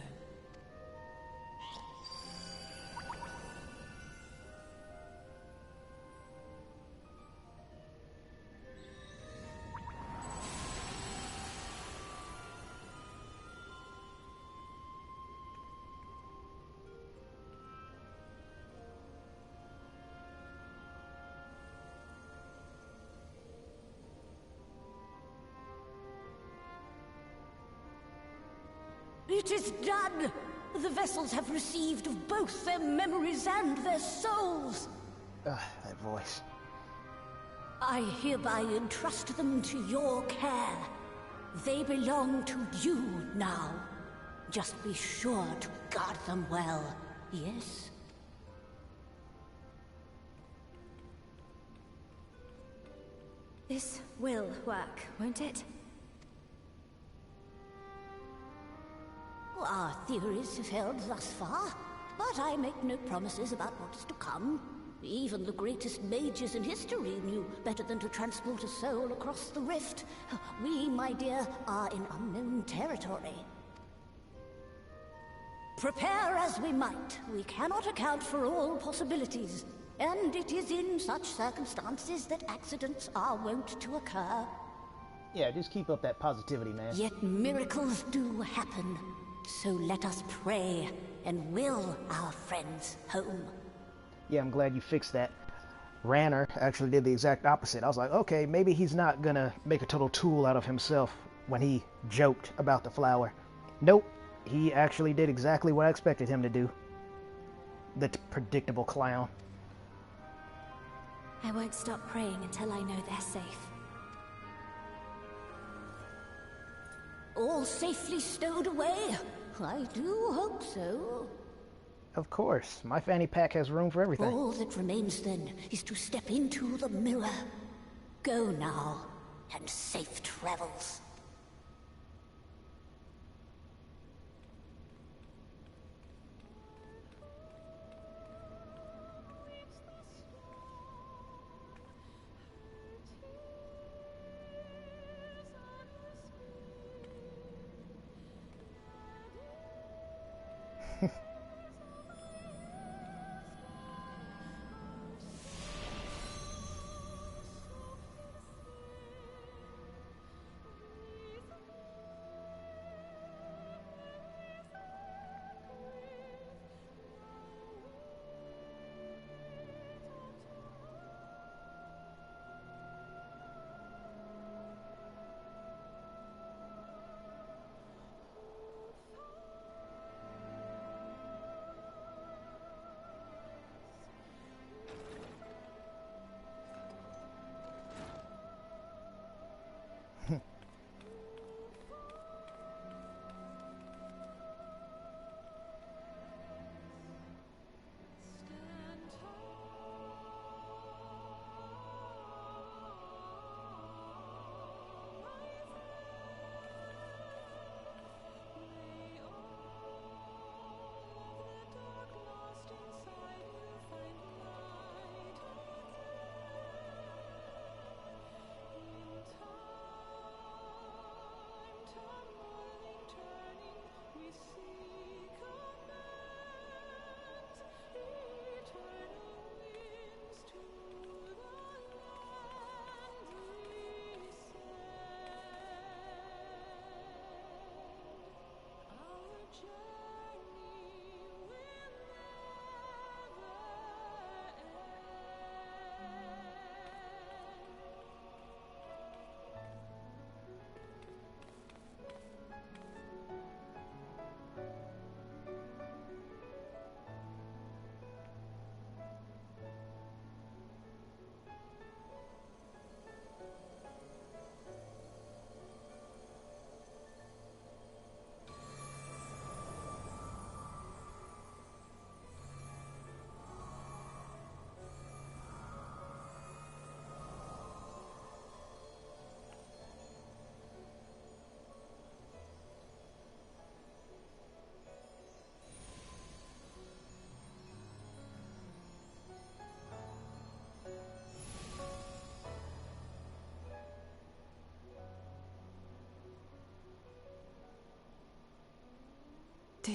It is done! The vessels have received of both their memories and their souls! That voice. I hereby entrust them to your care. They belong to you now. Just be sure to guard them well, yes? This will work, won't it? Our theories have held thus far, but I make no promises about what is to come. Even the greatest mages in history knew better than to transport a soul across the rift. We, my dear, are in unknown territory. Prepare as we might, we cannot account for all possibilities. And it is in such circumstances that accidents are wont to occur. Yeah, just keep up that positivity, man. Yet miracles do happen. So let us pray and will our friends home. Yeah, I'm glad you fixed that. Ranner actually did the exact opposite. I was like, okay, maybe he's not gonna make a total tool out of himself when he joked about the flower. Nope, he actually did exactly what I expected him to do. The predictable clown. I won't stop praying until I know they're safe. All safely stowed away? I do hope so. Of course. My fanny pack has room for everything. All that remains then is to step into the mirror. Go now, and safe travels.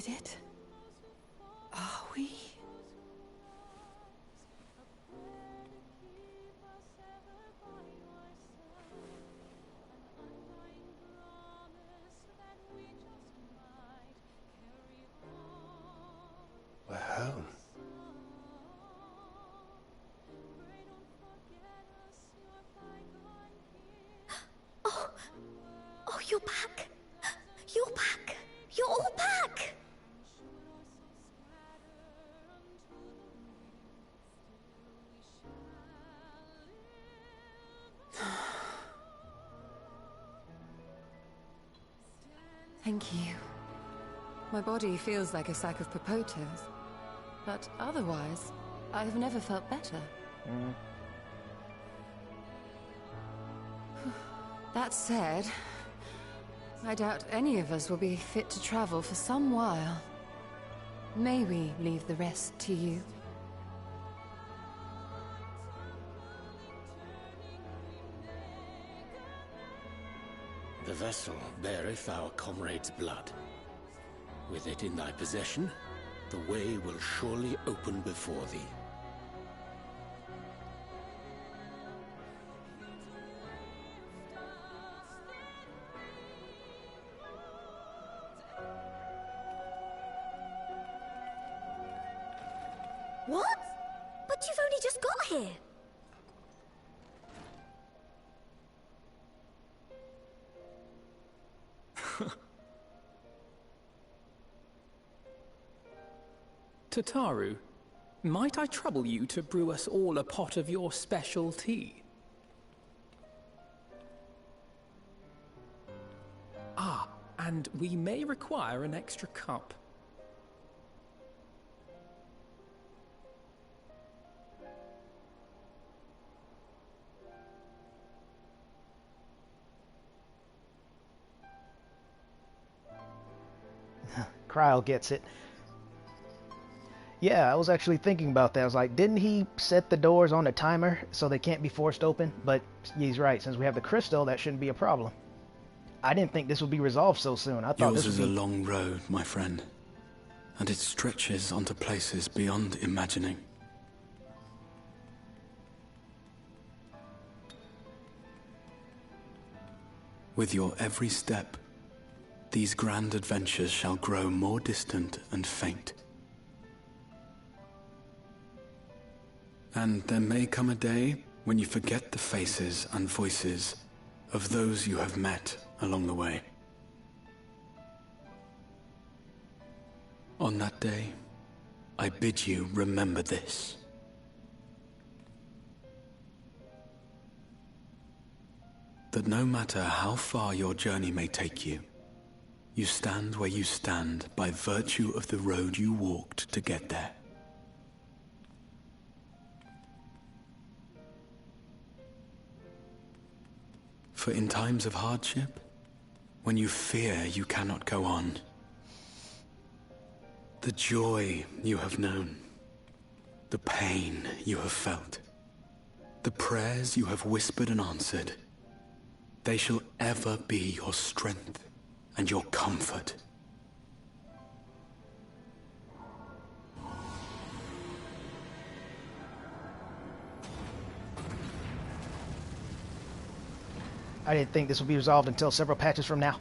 did it? Are we? We're home. Oh, you're back. You're back. You're all back. Thank you. My body feels like a sack of potatoes, but otherwise, I've never felt better. That said, I doubt any of us will be fit to travel for some while. May we leave the rest to you? The vessel beareth our comrade's blood. With it in thy possession, the way will surely open before thee. What? But you've only just got here. Tataru, might I trouble you to brew us all a pot of your special tea? Ah, and we may require an extra cup. Cryle gets it. Yeah, I was actually thinking about that. I was like, didn't he set the doors on a timer so they can't be forced open? But he's right. Since we have the crystal, that shouldn't be a problem. I didn't think this would be resolved so soon. I thought Yours this is would a be... long road, my friend, and it stretches onto places beyond imagining. With your every step, these grand adventures shall grow more distant and faint. And there may come a day when you forget the faces and voices of those you have met along the way. On that day, I bid you remember this. That no matter how far your journey may take you, you stand where you stand by virtue of the road you walked to get there. For in times of hardship, when you fear you cannot go on, the joy you have known, the pain you have felt, the prayers you have whispered and answered, they shall ever be your strength and your comfort. I didn't think this would be resolved until several patches from now.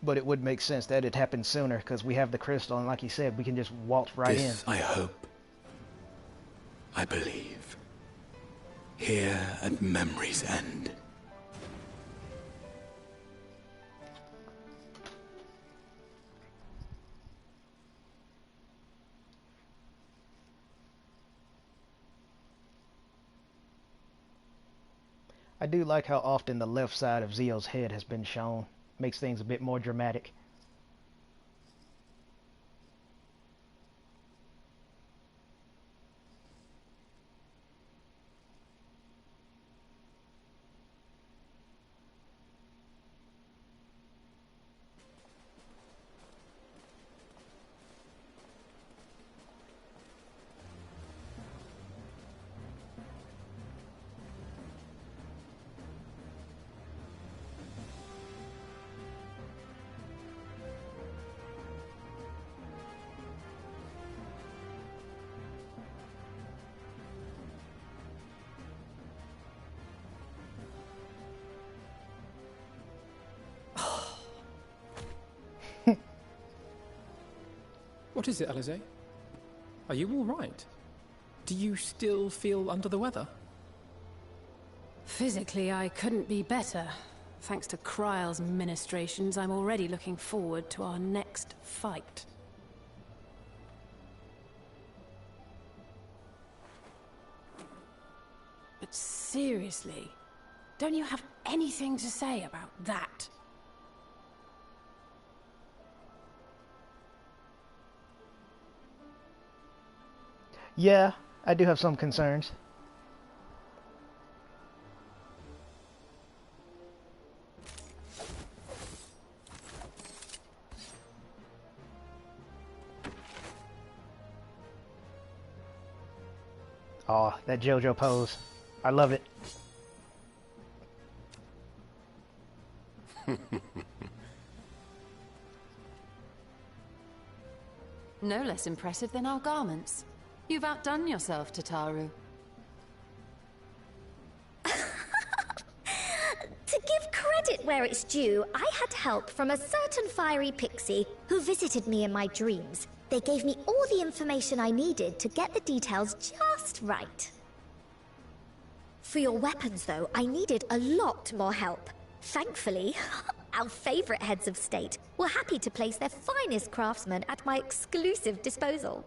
But it would make sense that it happened sooner, because we have the crystal, and like you said, we can just waltz right in. This I hope. I believe. Here at memory's end. I do like how often the left side of Zio's head has been shown. Makes things a bit more dramatic. What is it, Alize? Are you all right? Do you still feel under the weather? Physically, I couldn't be better. Thanks to Kryle's ministrations, I'm already looking forward to our next fight. But seriously, don't you have anything to say about that? Yeah, I do have some concerns. Oh, that JoJo pose. I love it. No less impressive than our garments. You've outdone yourself, Tataru. To give credit where it's due, I had help from a certain fiery pixie who visited me in my dreams. They gave me all the information I needed to get the details just right. For your weapons, though, I needed a lot more help. Thankfully, our favorite heads of state were happy to place their finest craftsmen at my exclusive disposal.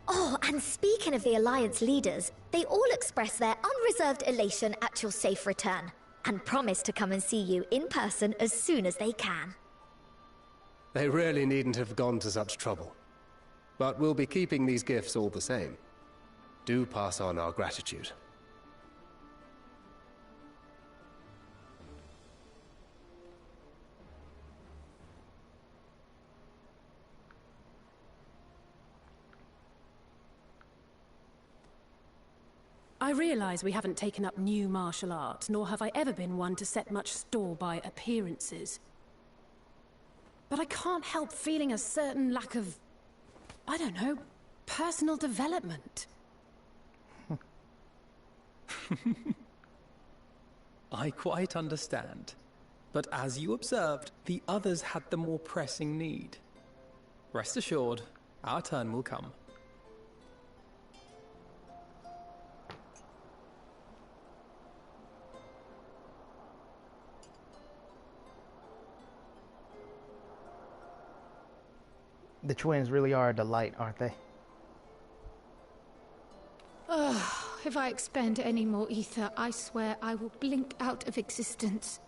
Oh, and speaking of the Alliance leaders, they all expressed their unreserved elation at your safe return, and promised to come and see you in person as soon as they can. They really needn't have gone to such trouble. But we'll be keeping these gifts all the same. Do pass on our gratitude. I realize we haven't taken up new martial arts, nor have I ever been one to set much store by appearances. But I can't help feeling a certain lack of, I don't know, personal development. I quite understand. But as you observed, the others had the more pressing need. Rest assured, our turn will come. The twins really are a delight, aren't they? If I expend any more ether, I swear I will blink out of existence.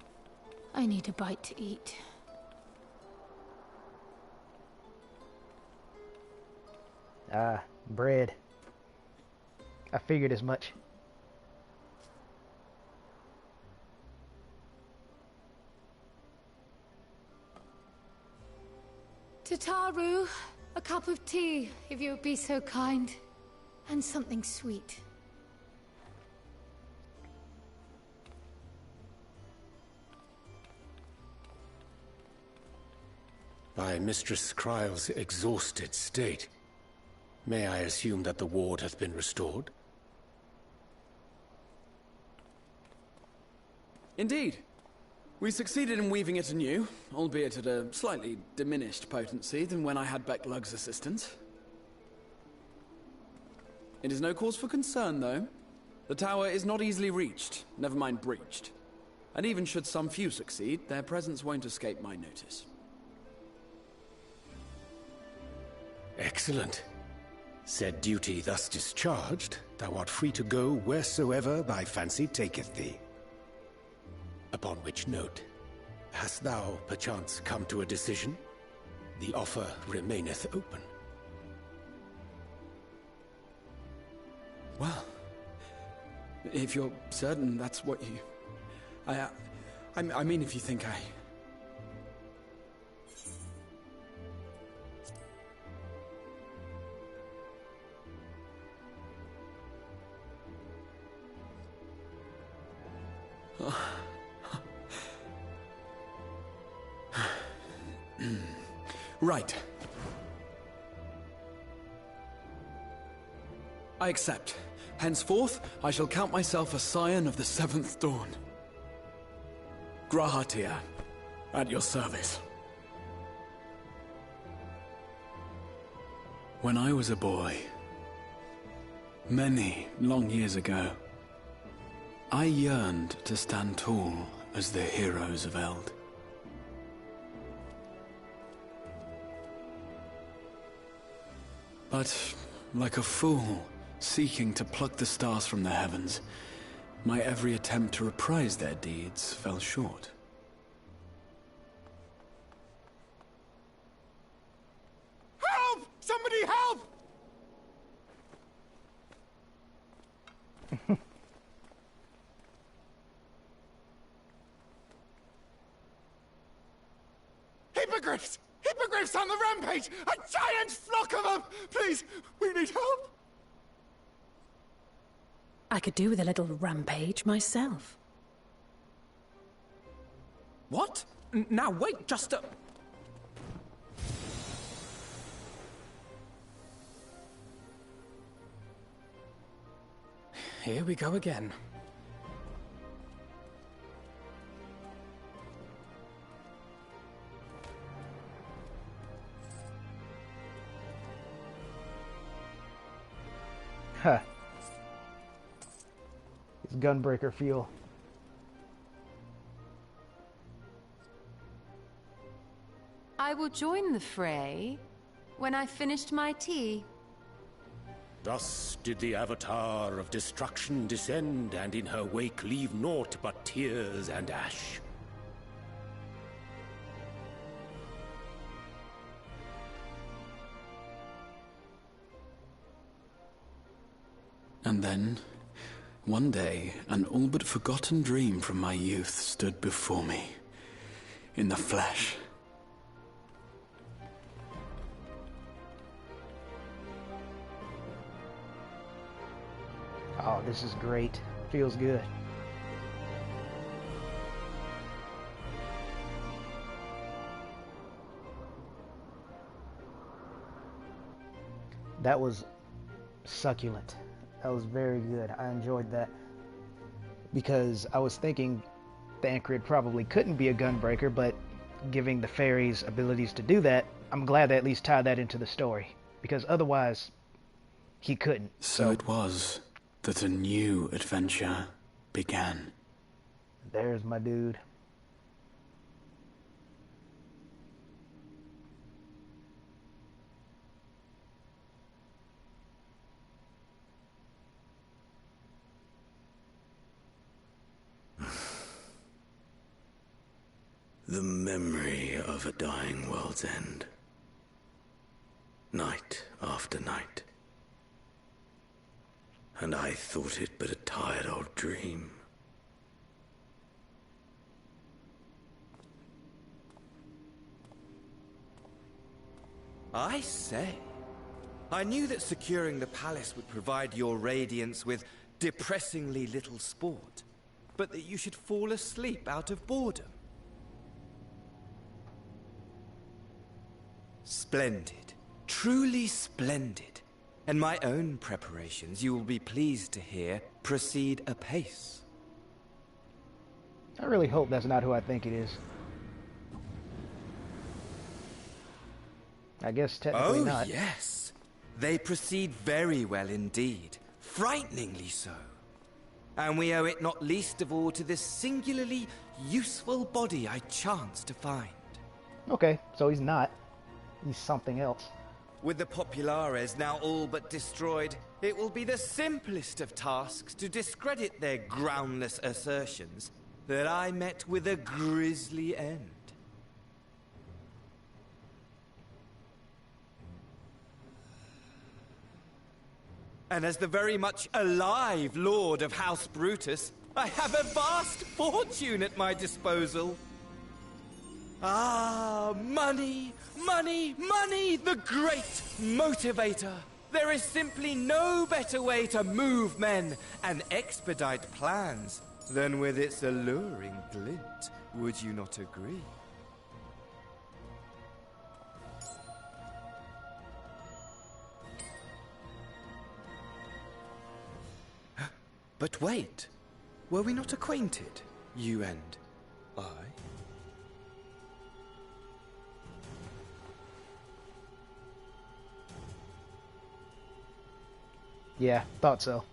I need a bite to eat. Ah, bread. I figured as much. Tataru, a cup of tea, if you would be so kind. And something sweet. By Mistress Kryle's exhausted state, may I assume that the ward has been restored? Indeed. We succeeded in weaving it anew, albeit at a slightly diminished potency than when I had Becklug's assistance. It is no cause for concern, though. The tower is not easily reached, never mind breached. And even should some few succeed, their presence won't escape my notice. Excellent. Said duty thus discharged, thou art free to go wheresoever thy fancy taketh thee. Upon which note, hast thou perchance come to a decision? The offer remaineth open. Well, if you're certain that's what you... I mean, if you think I... Right. I accept. Henceforth, I shall count myself a scion of the Seventh Dawn. Grahatia, at your service. When I was a boy, many long years ago, I yearned to stand tall as the heroes of Eld. But, like a fool, seeking to pluck the stars from the heavens, my every attempt to reprise their deeds fell short. Help! Somebody help! Hippogriffs! Hippogriffs on the rampage! A giant flock of them! Please, we need help! I could do with a little rampage myself. What? Now wait just a... Here we go again. Huh. It's gunbreaker fuel. I will join the fray when I finished my tea. Thus did the Avatar of Destruction descend, and in her wake leave naught but tears and ash. And then, one day, an all but forgotten dream from my youth stood before me, in the flesh. Oh, this is great. Feels good. That was succulent. That was very good. I enjoyed that. Because I was thinking Thancred probably couldn't be a gunbreaker, but giving the fairies abilities to do that, I'm glad they at least tied that into the story. Because otherwise, he couldn't. So it was that a new adventure began. There's my dude. The memory of a dying world's end. Night after night. And I thought it but a tired old dream. I say, I knew that securing the palace would provide your radiance with depressingly little sport, but that you should fall asleep out of boredom. Splendid. Truly splendid. And my own preparations, you will be pleased to hear, proceed apace. I really hope that's not who I think it is. I guess technically not. Oh, yes. They proceed very well indeed. Frighteningly so. And we owe it not least of all to this singularly useful body I chanced to find. Okay, so he's not. He's something else. With the Populares now all but destroyed, it will be the simplest of tasks to discredit their groundless assertions that I met with a grisly end. And as the very much alive Lord of House Brutus, I have a vast fortune at my disposal. Ah, money, money, money, the great motivator. There is simply no better way to move men and expedite plans than with its alluring glint. Would you not agree? But wait, were we not acquainted, you and I? Yeah, thought so.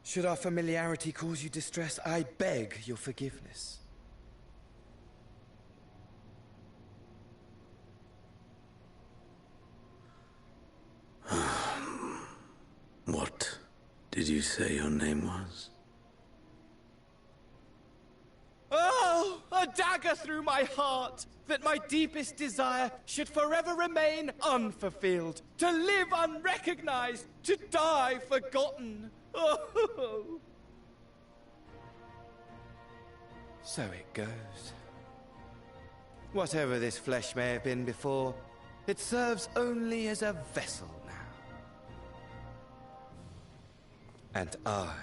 Should our familiarity cause you distress, I beg your forgiveness. What did you say your name was? Oh, a dagger through my heart, that my deepest desire should forever remain unfulfilled, to live unrecognized, to die forgotten. Oh. So it goes. Whatever this flesh may have been before, it serves only as a vessel now. And I,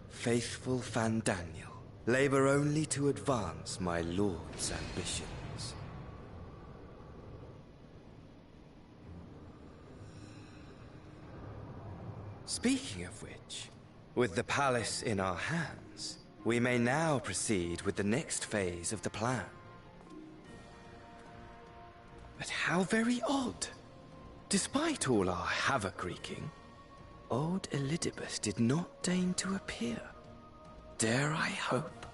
faithful Fandaniel, labor only to advance my lord's ambitions. Speaking of which, with the palace in our hands, we may now proceed with the next phase of the plan. But how very odd. Despite all our havoc-wreaking, old Elidibus did not deign to appear. Dare I hope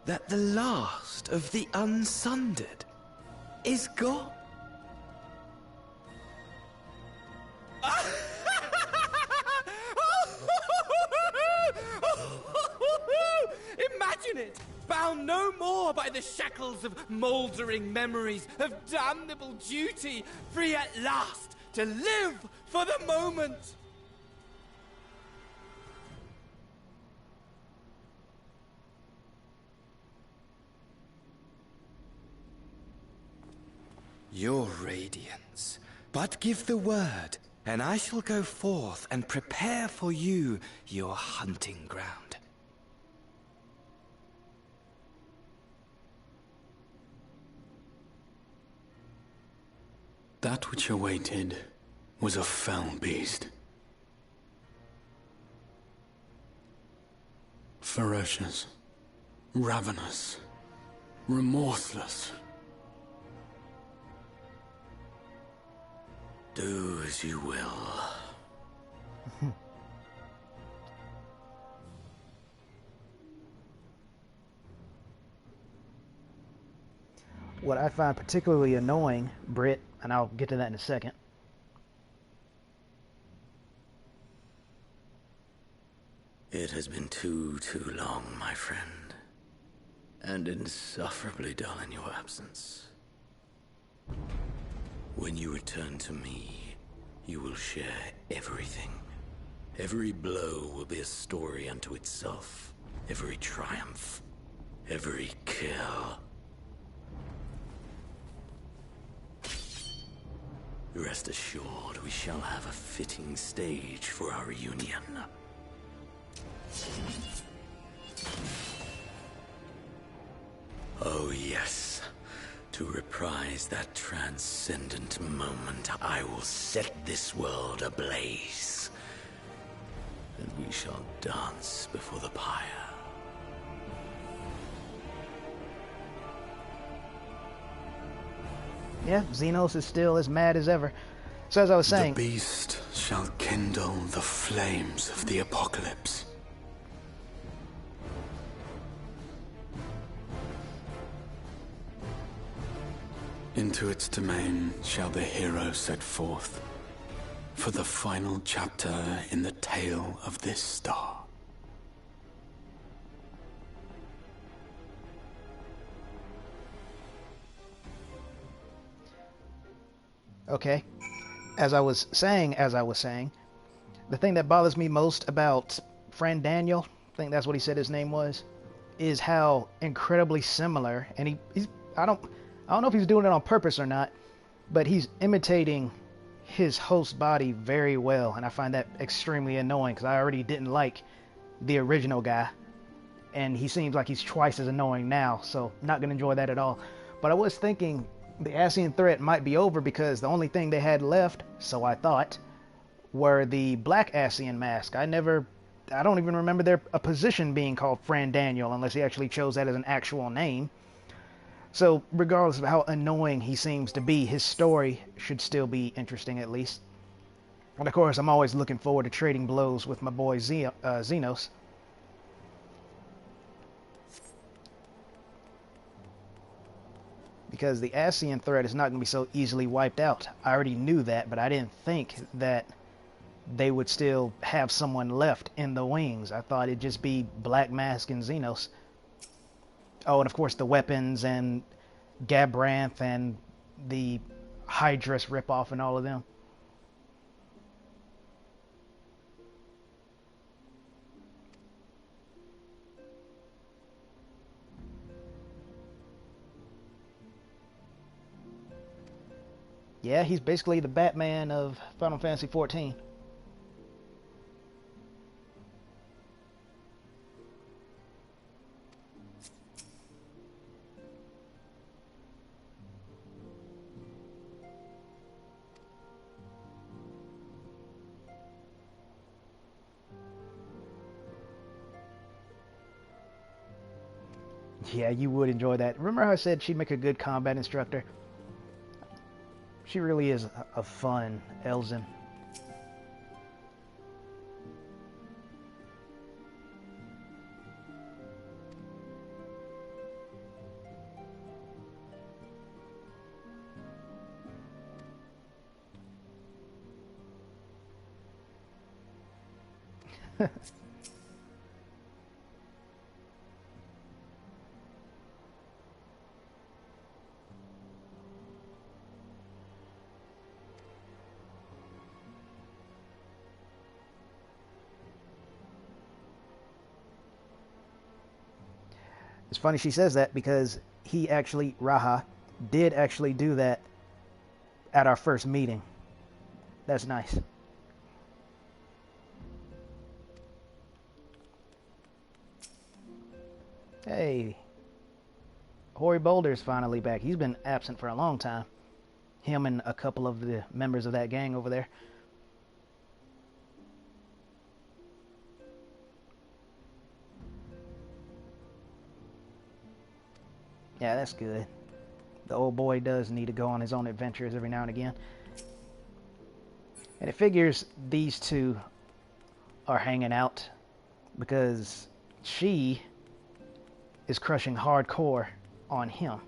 that the last of the unsundered is gone? Imagine it! Bound no more by the shackles of mouldering memories of damnable duty, free at last to live for the moment! Your radiance. But give the word, and I shall go forth and prepare for you your hunting ground. That which awaited was a fell beast. Ferocious, ravenous, remorseless. Do as you will. What I find particularly annoying, Britt, and I'll get to that in a second. It has been too long, my friend, and insufferably dull in your absence. When you return to me, you will share everything. Every blow will be a story unto itself. Every triumph, every kill. Rest assured, we shall have a fitting stage for our reunion. Oh yes, to reprise that transcendent moment, I will set this world ablaze. And we shall dance before the pyre. Yeah, Xenos is still as mad as ever. So as I was saying... The beast shall kindle the flames of the apocalypse. Into its domain shall the hero set forth, for the final chapter in the tale of this star. Okay, as I was saying, the thing that bothers me most about friend Daniel, I think that's what he said his name was, is how incredibly similar, and he's I don't know if he's doing it on purpose or not, but he's imitating his host body very well, and I find that extremely annoying because I already didn't like the original guy, and he seems like he's twice as annoying now, so not gonna enjoy that at all. But I was thinking the Ascian threat might be over because the only thing they had left, so I thought, were the Black Ascian mask. I don't even remember a position being called Friend Daniel unless he actually chose that as an actual name. So, regardless of how annoying he seems to be, his story should still be interesting at least. And of course, I'm always looking forward to trading blows with my boy Xenos. Because the Ascian threat is not going to be so easily wiped out. I already knew that, but I didn't think that they would still have someone left in the wings. I thought it'd just be Black Mask and Xenos. Oh, and of course the weapons and Gabranth and the Hydrus ripoff and all of them. Yeah, he's basically the Batman of Final Fantasy XIV. Yeah, you would enjoy that. Remember how I said she'd make a good combat instructor? She really is a fun Elzen. It's funny she says that because he actually, Raha, did actually do that at our first meeting. That's nice. Hey, Hoary Boulder's finally back. He's been absent for a long time. Him and a couple of the members of that gang over there. Yeah, that's good. The old boy does need to go on his own adventures every now and again. And it figures these two are hanging out because she is crushing hardcore on him.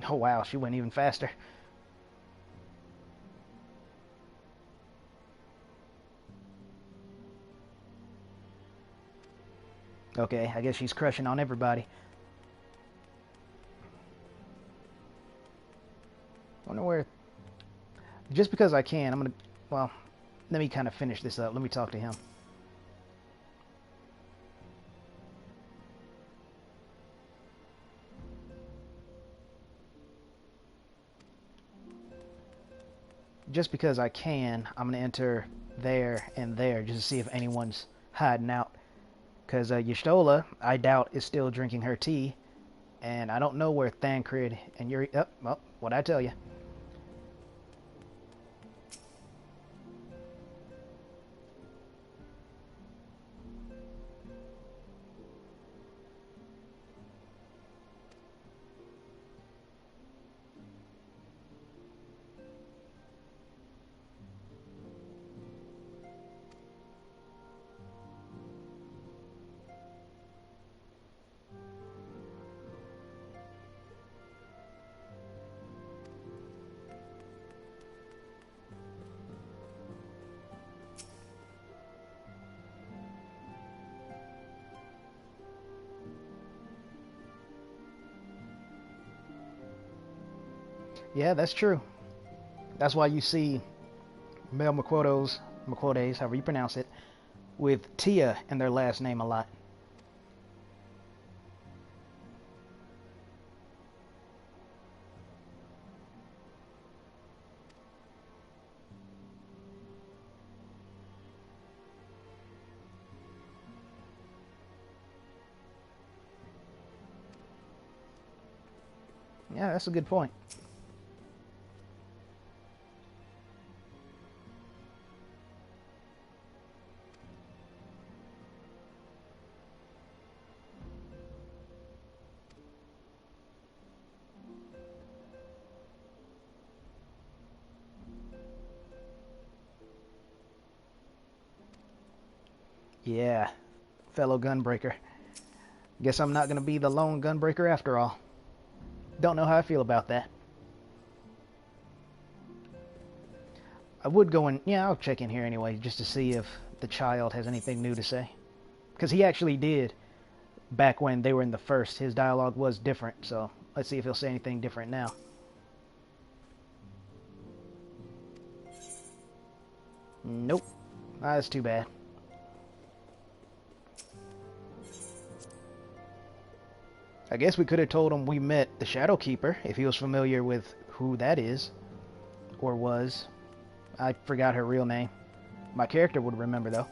Oh wow, she went even faster. Okay, I guess she's crushing on everybody. Wonder where... Just because I can, I'm gonna... Well, let me kind of finish this up. Let me talk to him. Just because I can, I'm going to enter there and there just to see if anyone's hiding out. Because Y'shtola, I doubt, is still drinking her tea. And I don't know where Thancred and Yuri... Oh, well, what'd I tell you? Yeah, that's true. That's why you see Mel McQuotes, however you pronounce it, with Tia in their last name a lot. Yeah, that's a good point. Yeah, fellow gunbreaker. Guess I'm not going to be the lone gunbreaker after all. Don't know how I feel about that. I would go in... Yeah, I'll check in here anyway, just to see if the child has anything new to say. Because he actually did, back when they were in the first. His dialogue was different, so let's see if he'll say anything different now. Nope. That's too bad. I guess we could have told him we met the Shadowkeeper, if he was familiar with who that is. Or was. I forgot her real name. My character would remember, though.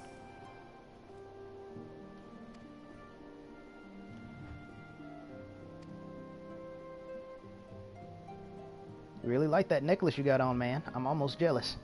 Really like that necklace you got on, man. I'm almost jealous.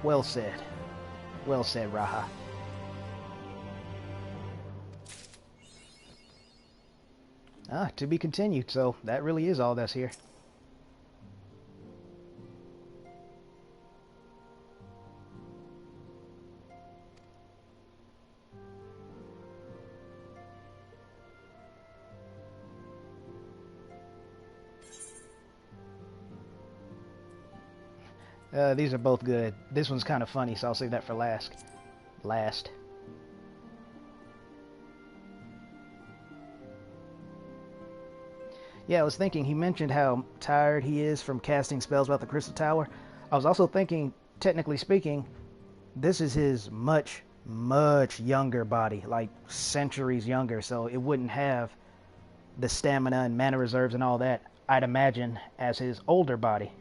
Well said. Well said, Raha. Ah, to be continued, so that really is all that's here. These are both good. This one's kind of funny, so I'll save that for last. Yeah, I was thinking, he mentioned how tired he is from casting spells about the Crystal Tower. I was also thinking, technically speaking, this is his much, much younger body, like centuries younger, so it wouldn't have the stamina and mana reserves and all that, I'd imagine, as his older body.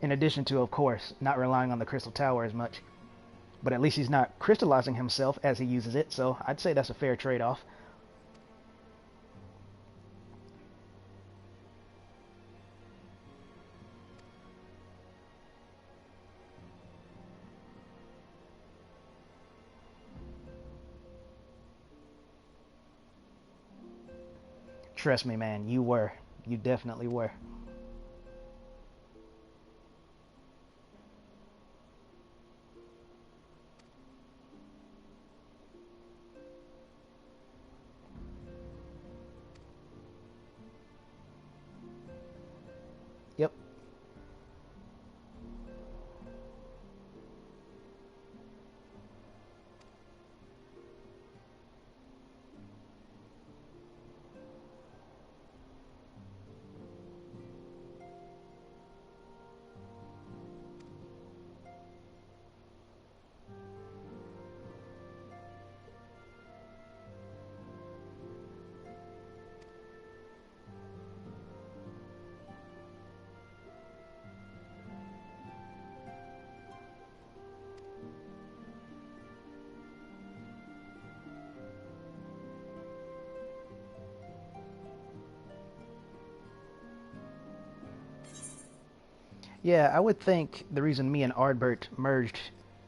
In addition to, of course, not relying on the Crystal Tower as much. But at least he's not crystallizing himself as he uses it, so I'd say that's a fair trade-off. Trust me, man, you were. You definitely were. Yep. Yeah, I would think the reason me and Ardbert merged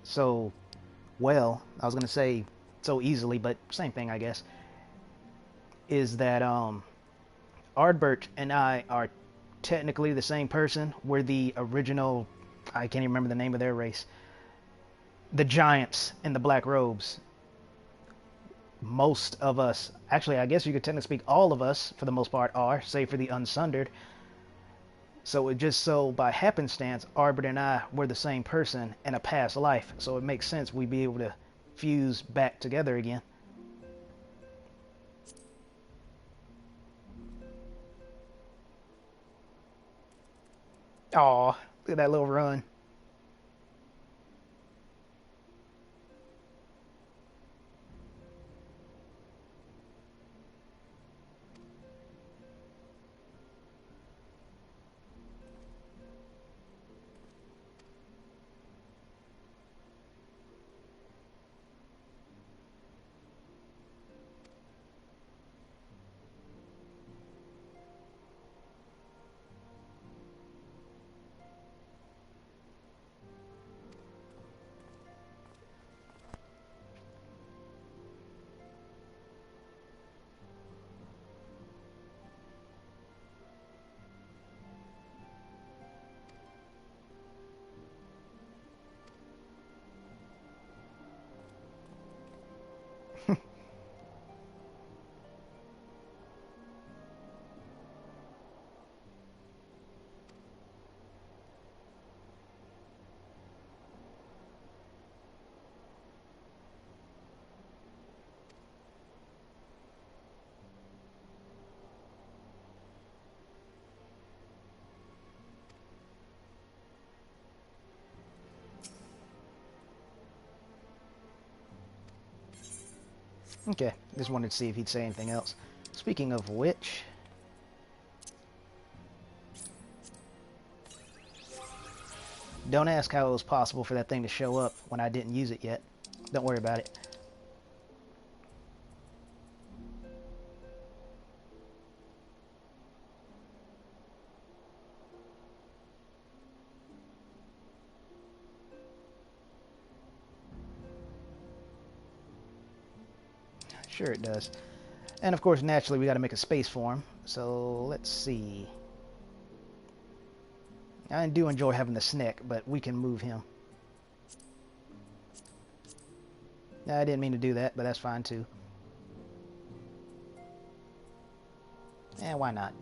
so well, I was going to say so easily, but same thing, I guess, is that Ardbert and I are technically the same person. We're the original, I can't even remember the name of their race, the giants in the black robes. Most of us, actually, I guess you could technically speak all of us, for the most part, are, save for the Unsundered. So it just so by happenstance, Ardbert and I were the same person in a past life. So it makes sense we'd be able to fuse back together again. Aw, look at that little run. Okay, just wanted to see if he'd say anything else. Speaking of which, don't ask how it was possible for that thing to show up when I didn't use it yet. Don't worry about it. Sure it does. And of course, naturally, we got to make a space for him. So let's see. I do enjoy having the snack, but we can move him. I didn't mean to do that, but that's fine too. Why not?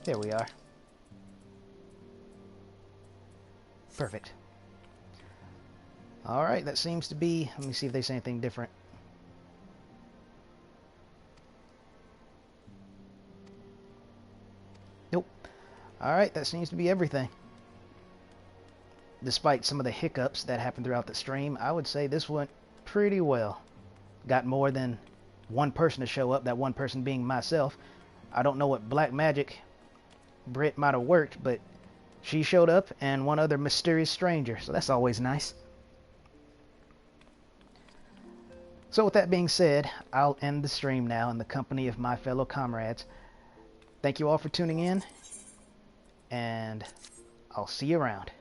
There we are. Perfect. Alright, that seems to be... Let me see if they say anything different. Nope. Alright, that seems to be everything. Despite some of the hiccups that happened throughout the stream, I would say this went pretty well. Got more than one person to show up, that one person being myself. I don't know what black magic Brit might have worked, but she showed up, and one other mysterious stranger, so that's always nice. So with that being said, I'll end the stream now in the company of my fellow comrades. Thank you all for tuning in, and I'll see you around.